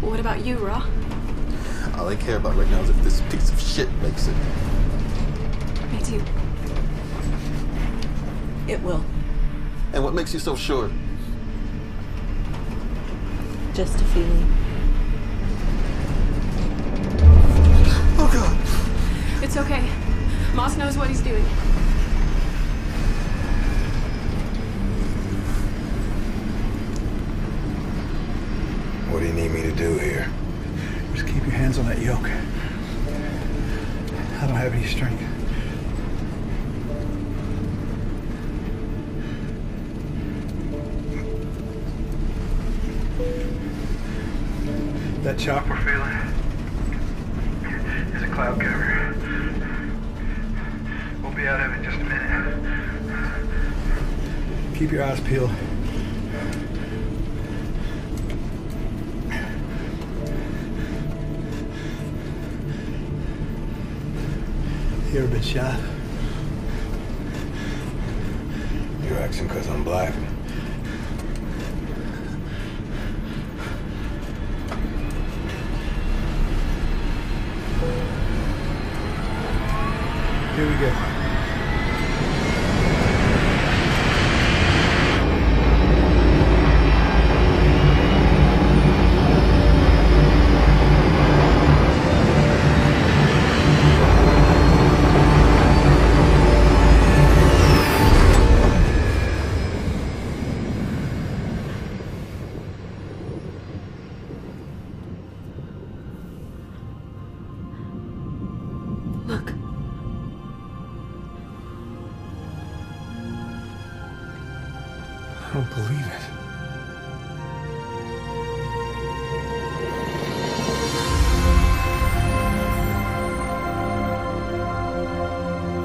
What about you, Raw? All I care about right now is if this piece of shit makes it. Me too. It will. And what makes you so sure? Just a feeling. Oh, God. It's okay. Moss knows what he's doing. What do you need me to do here? Just keep your hands on that yoke. I don't have any strength. That shock we're feeling is a cloud cover. We'll be out of it in just a minute. Keep your eyes peeled. You ever been shot? You asking because I'm black? Here we go. Look. I don't believe it.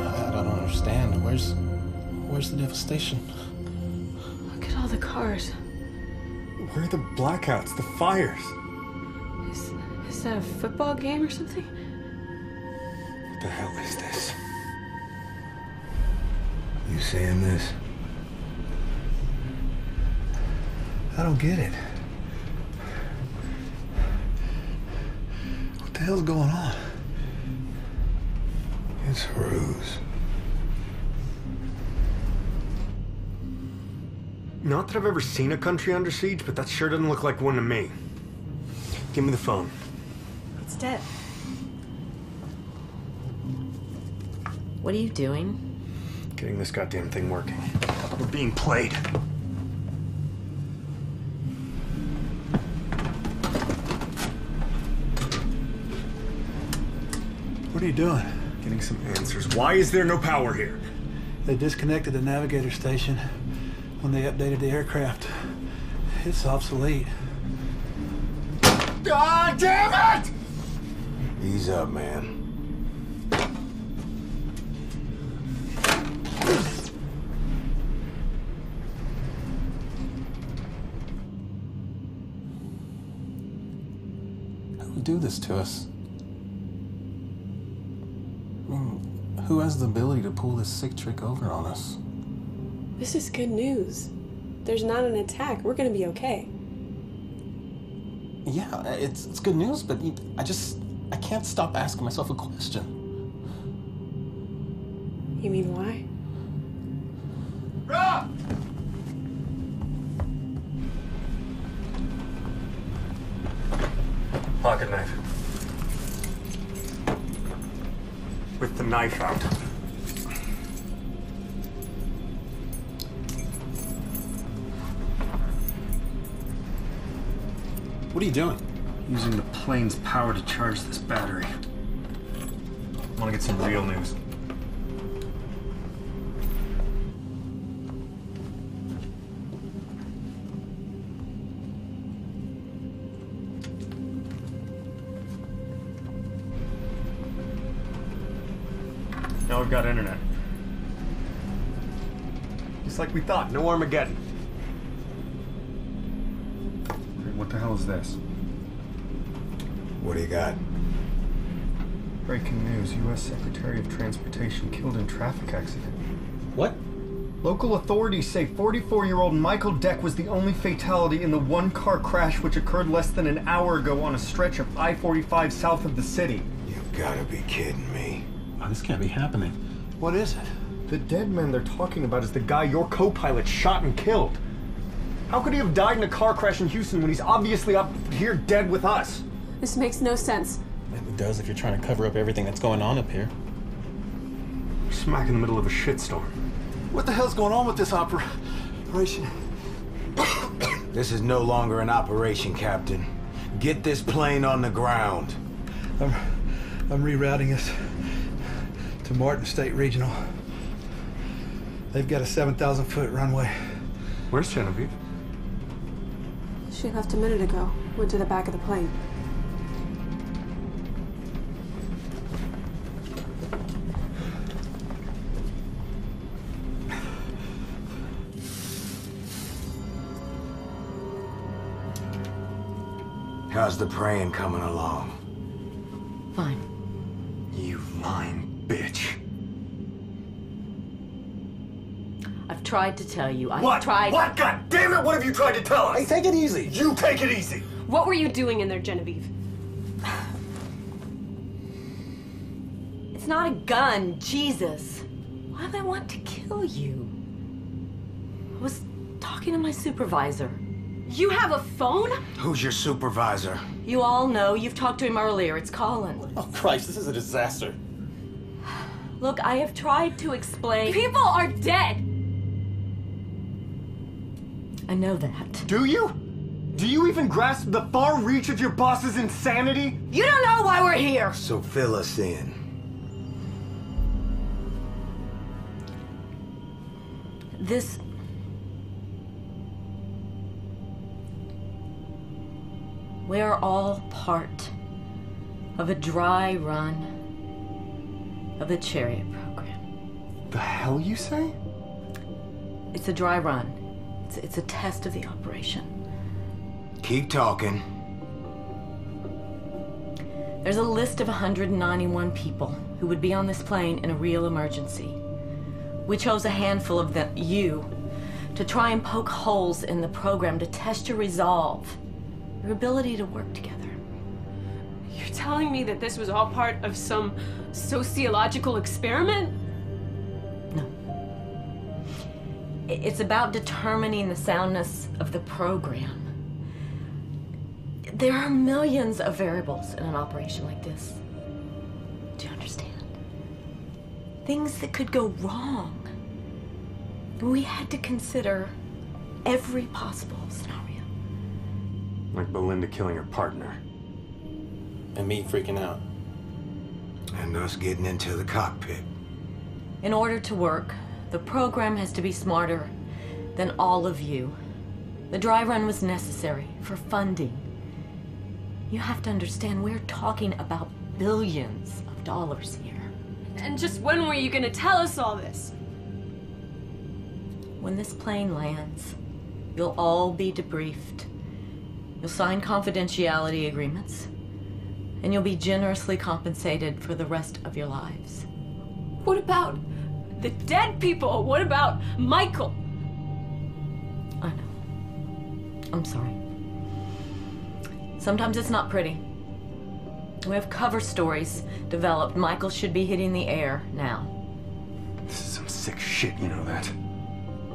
I don't understand. Where's the devastation? Look at all the cars. Where are the blackouts, the fires? Is that a football game or something? What the hell is this? You seeing this? I don't get it. What the hell's going on? It's a ruse. Not that I've ever seen a country under siege, but that sure doesn't look like one to me. Give me the phone. It's dead. What are you doing? Getting this goddamn thing working. We're being played. What are you doing? Getting some answers. Why is there no power here? They disconnected the navigator station when they updated the aircraft. It's obsolete. God damn it! Ease up, man. Who would do this to us? I mean, who has the ability to pull this sick trick over on us? This is good news. There's not an attack. We're gonna be okay. Yeah, it's good news, but I can't stop asking myself a question. You mean why? Rob! Pocket knife. With the knife out. What are you doing? Using the plane's power to charge this battery. I want to get some real news. Now we've got internet. Just like we thought, no Armageddon. What the hell is this? What do you got? Breaking news. U.S. Secretary of Transportation killed in traffic accident. What? Local authorities say 44-year-old Michael Deck was the only fatality in the one-car crash which occurred less than an hour ago on a stretch of I-45 south of the city. You've got to be kidding me. Oh, this can't be happening. What is it? The dead man they're talking about is the guy your co-pilot shot and killed. How could he have died in a car crash in Houston when he's obviously up here dead with us? This makes no sense. It does if you're trying to cover up everything that's going on up here. We're smack in the middle of a shitstorm. What the hell's going on with this operation? This is no longer an operation, Captain. Get this plane on the ground. I'm rerouting us to Martin State Regional. They've got a 7,000-foot runway. Where's Genevieve? She left a minute ago. Went to the back of the plane. How's the praying coming along? Fine. You lying bitch. I've tried to tell you. What? What? God damn it! What have you tried to tell us? Hey, take it easy. You take it easy. What were you doing in there, Genevieve? It's not a gun, Jesus. Why would I want to kill you? I was talking to my supervisor. You have a phone? Who's your supervisor? You all know. You've talked to him earlier. It's Colin. Oh, Christ, this is a disaster. Look, I have tried to explain. People are dead! I know that. Do you? Do you even grasp the far reach of your boss's insanity? You don't know why we're here! So fill us in. This... We are all part of a dry run of the chariot program. The hell you say? It's a dry run. It's a test of the operation. Keep talking. There's a list of 191 people who would be on this plane in a real emergency. We chose a handful of you to try and poke holes in the program to test your resolve, your ability to work together. You're telling me that this was all part of some sociological experiment? No. It's about determining the soundness of the program. There are millions of variables in an operation like this. Do you understand? Things that could go wrong. We had to consider every possible scenario. Like Belinda killing her partner. And me freaking out. And us getting into the cockpit. In order to work, the program has to be smarter than all of you. The dry run was necessary for funding. You have to understand, we're talking about billions of dollars here. And just when were you gonna tell us all this? When this plane lands, you'll all be debriefed. You'll sign confidentiality agreements, and you'll be generously compensated for the rest of your lives. What about the dead people? What about Michael? I know. I'm sorry. Sometimes it's not pretty. We have cover stories developed. Michael should be hitting the air now. This is some sick shit, you know that.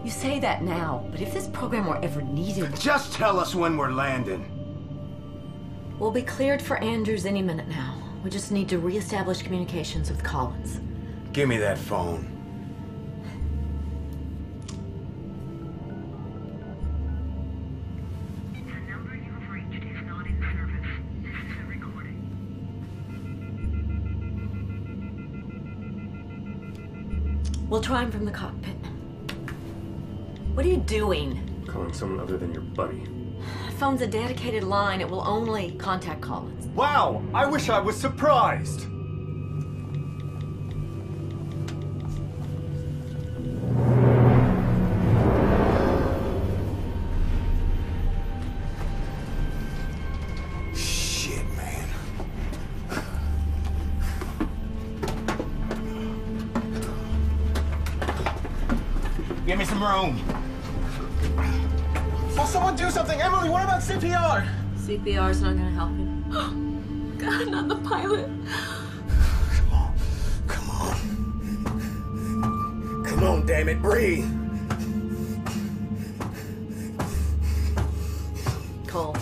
You say that now, but if this program were ever needed... Just tell us when we're landing. We'll be cleared for Andrews any minute now. We just need to reestablish communications with Collins. Give me that phone. The number you have reached is not in service. This is a recording. We'll try him from the cockpit. What are you doing? Calling someone other than your buddy. The phone's a dedicated line. It will only contact Collins. Wow! I wish I was surprised! Shit, man. Give me some room. Will someone do something? Emily, what about CPR? CPR's not gonna help him. God, not the pilot. Come on, damn it, breathe. Cole.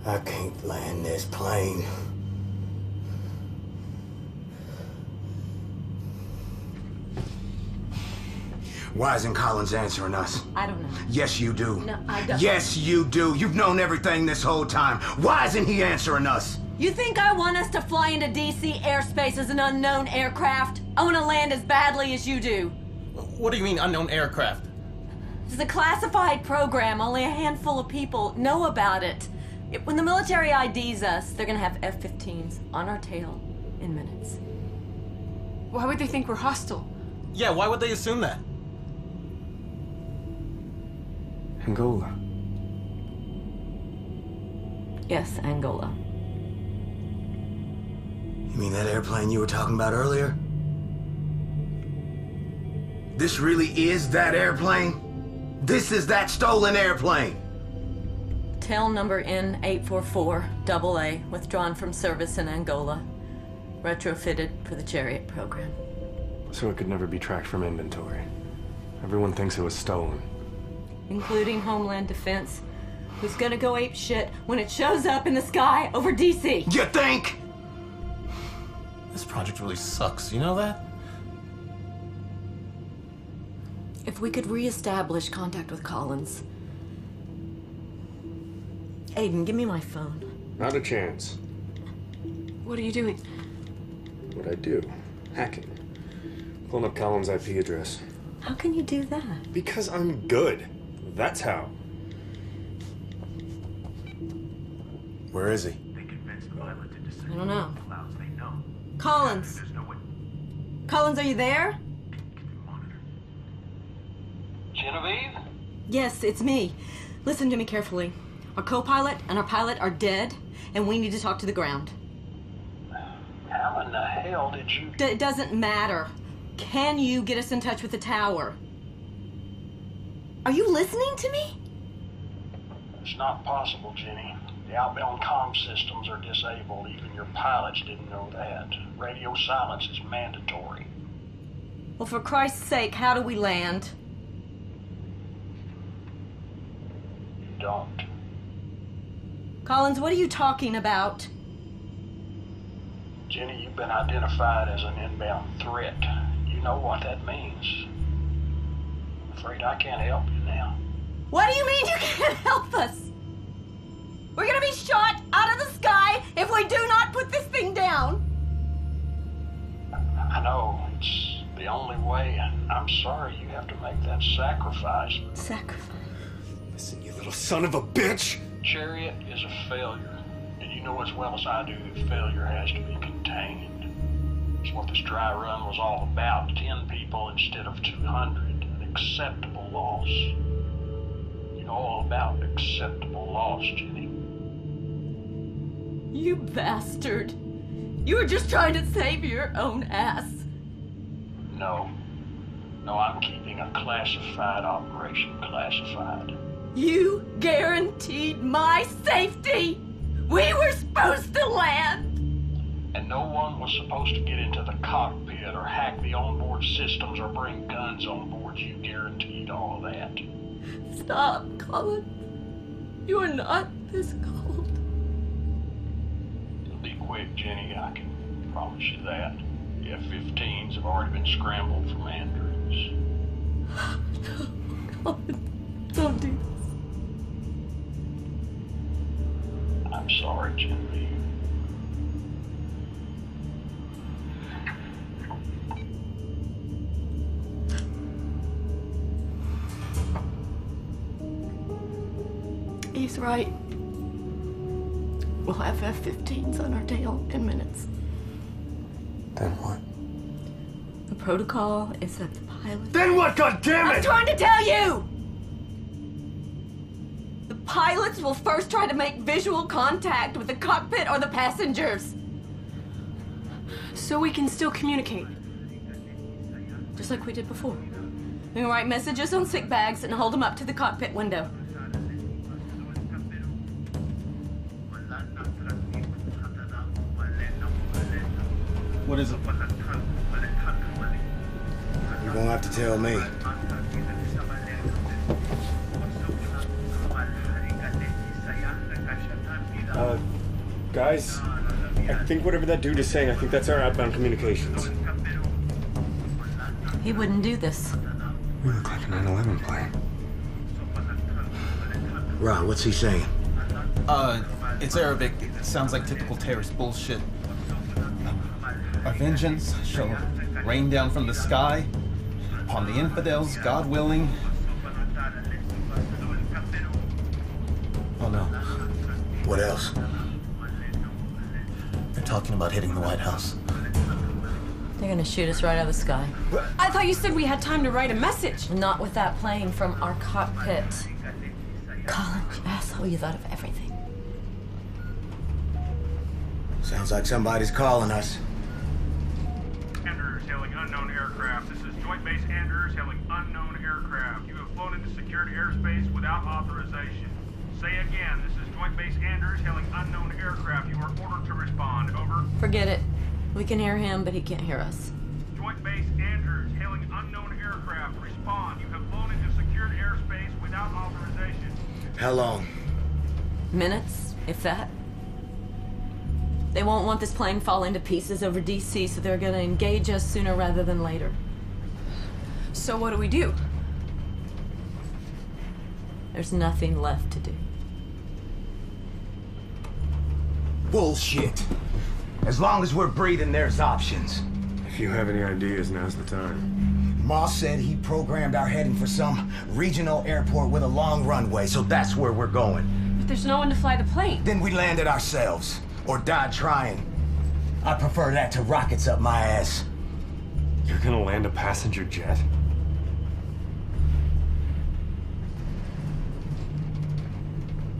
I can't land this plane. Why isn't Collins answering us? I don't know. Yes, you do. No, I don't. Yes, you do. You've known everything this whole time. Why isn't he answering us? You think I want us to fly into DC airspace as an unknown aircraft? I want to land as badly as you do. What do you mean, unknown aircraft? It's a classified program. Only a handful of people know about it. When the military IDs us, they're gonna have F-15s on our tail in minutes. Why would they think we're hostile? Yeah, why would they assume that? Angola. Yes, Angola. You mean that airplane you were talking about earlier? This really is that airplane? This is that stolen airplane? Tail number N844AA, withdrawn from service in Angola. Retrofitted for the chariot program. So it could never be tracked from inventory. Everyone thinks it was stolen. Including Homeland Defense, who's gonna go ape shit when it shows up in the sky over DC. You think? This project really sucks, you know that? If we could reestablish contact with Collins. Aiden, give me my phone. Not a chance. What are you doing? What I do? Hacking. Pulling up Colin's IP address. How can you do that? Because I'm good. That's how. Where is he? They convinced don't know. Collins. Collins, are you there? Genevieve? Yes, it's me. Listen to me carefully. Our co-pilot and our pilot are dead, and we need to talk to the ground. How in the hell did you... It doesn't matter. Can you get us in touch with the tower? Are you listening to me? It's not possible, Jenny. The outbound comm systems are disabled. Even your pilots didn't know that. Radio silence is mandatory. Well, for Christ's sake, how do we land? You don't. Collins, what are you talking about? Jenny, you've been identified as an inbound threat. You know what that means. I'm afraid I can't help you now. What do you mean you can't help us? We're gonna be shot out of the sky if we do not put this thing down. I know. It's the only way. I'm sorry you have to make that sacrifice. Sacrifice? Listen, you little son of a bitch! Chariot is a failure. And you know as well as I do that failure has to be contained. It's what this dry run was all about. 10 people instead of 200. An acceptable loss. You know all about acceptable loss, Jenny. You bastard. You were just trying to save your own ass. No. No, I'm keeping a classified operation classified. You guaranteed my safety. We were supposed to land. And no one was supposed to get into the cockpit or hack the onboard systems or bring guns on board. You guaranteed all of that. Stop, Colin. You are not this cold. It'll be quick, Jenny. I can promise you that. The F-15s have already been scrambled from Andrews. No, Colin, don't do this. I'm sorry, Genevieve. He's right. We'll have F-15s on our tail in minutes. Then what? The protocol is that the pilot... Then what, goddammit? I'm trying to tell you! The pilots will first try to make visual contact with the cockpit or the passengers. So we can still communicate. Just like we did before. We can write messages on sick bags and hold them up to the cockpit window. What is it? You're gonna have to tell me. Guys, I think whatever that dude is saying, I think that's our outbound communications. He wouldn't do this. We look like a 9/11 plane. Ron, what's he saying? It's Arabic. It sounds like typical terrorist bullshit. Our vengeance shall rain down from the sky upon the infidels, God willing. Oh no. What else? They're talking about hitting the White House. They're gonna shoot us right out of the sky. I thought you said we had time to write a message. Not with that plane from our cockpit. Colin, you asshole, you thought of everything. Sounds like somebody's calling us. Andrews hailing unknown aircraft. This is Joint Base Andrews hailing unknown aircraft. You have flown into secured airspace without authorization. Say again, this is Joint Base Andrews hailing unknown aircraft. You are ordered to respond. Over. Forget it. We can hear him, but he can't hear us. Joint Base Andrews hailing unknown aircraft. Respond. You have flown into secured airspace without authorization. How long? Minutes, if that. They won't want this plane falling to pieces over DC, so they're gonna engage us sooner rather than later. So what do we do? There's nothing left to do. Bullshit. As long as we're breathing, there's options. If you have any ideas, now's the time. Moss said he programmed our heading for some regional airport with a long runway, so that's where we're going. But there's no one to fly the plane. Then we land it ourselves. Or die trying. I prefer that to rockets up my ass. You're gonna land a passenger jet?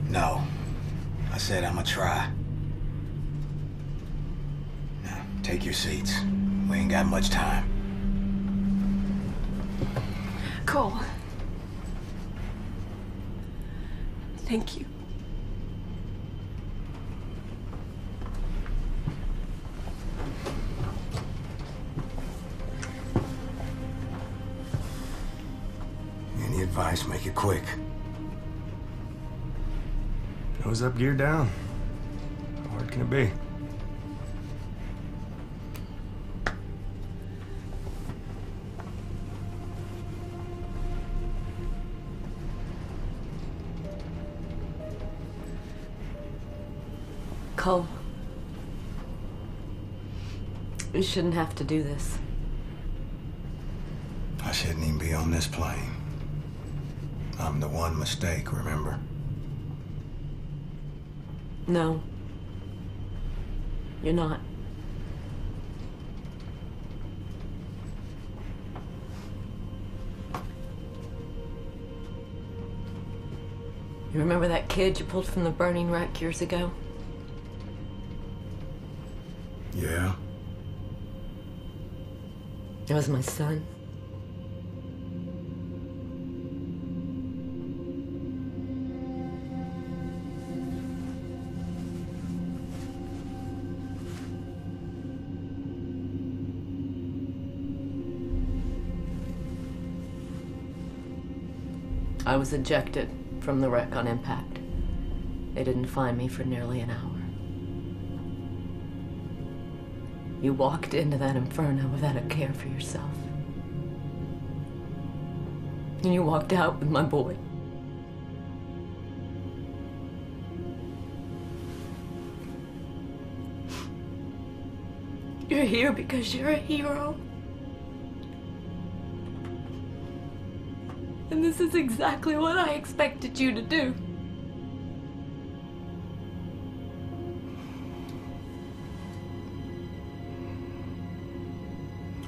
No. I said I'ma try. Now, take your seats. We ain't got much time. Cole. Thank you. Any advice, make it quick. Nose up, gear down. How hard can it be? Cole, you shouldn't have to do this. I shouldn't even be on this plane. I'm the one mistake, remember? No. You're not. You remember that kid you pulled from the burning wreck years ago? Yeah? It was my son. I was ejected from the wreck on impact. They didn't find me for nearly an hour. You walked into that inferno without a care for yourself. And you walked out with my boy. You're here because you're a hero. And this is exactly what I expected you to do.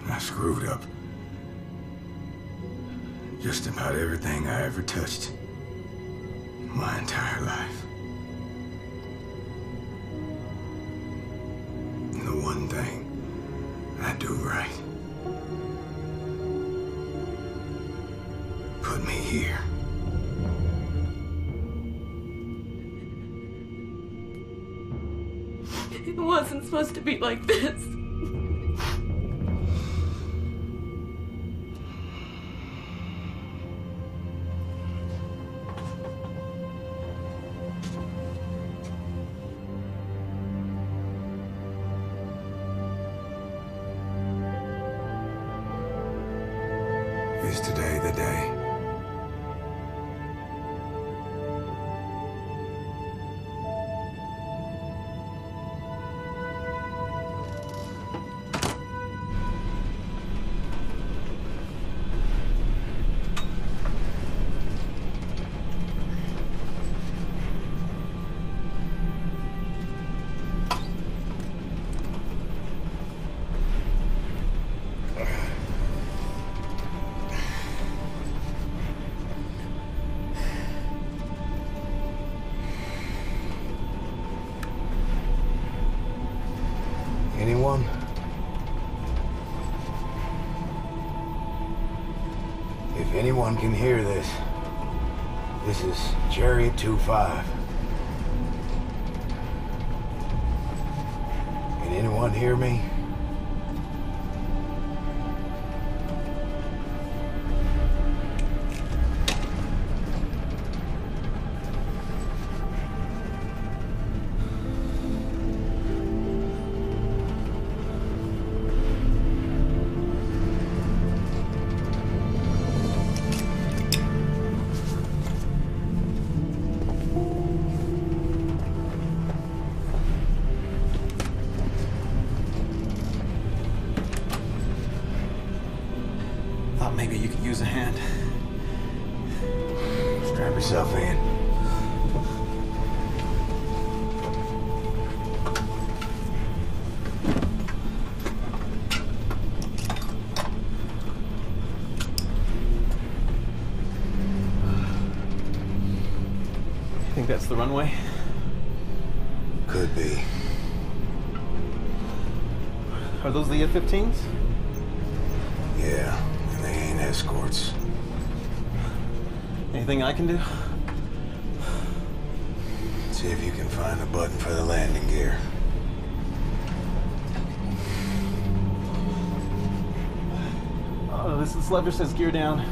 I screwed up. Just about everything I ever touched. My entire life. And the one thing I do right. Put me here. It wasn't supposed to be like this. Is today the day? Anyone? If anyone can hear this, this is Chariot 2-5. Can anyone hear me? Thought maybe you could use a hand. Strap yourself in. think that's the runway? Could be. Are those the F-15s? Yeah, and they ain't escorts. Anything I can do? See if you can find the button for the landing gear. Oh, this lever says gear down.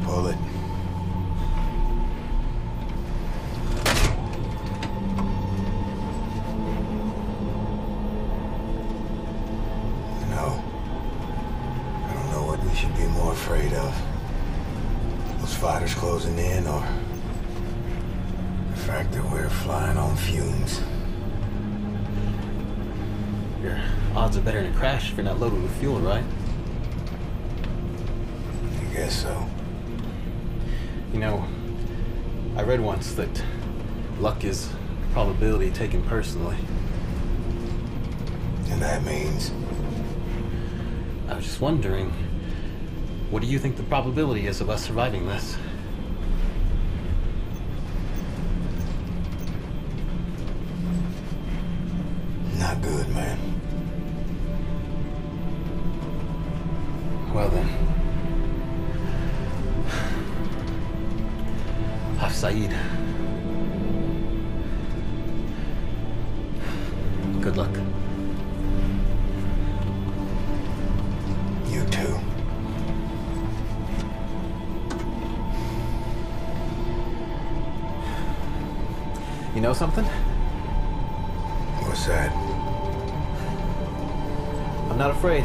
Pull it. Should be more afraid of those fighters closing in, or the fact that we're flying on fumes. Your odds are better in a crash if you're not loaded with fuel, right? I guess so. You know, I read once that luck is probability taken personally. And that means? I was just wondering, what do you think the probability is of us surviving this? Not good, man. Well then. Saeed. Good luck. You too. You know something? What's that? I'm not afraid.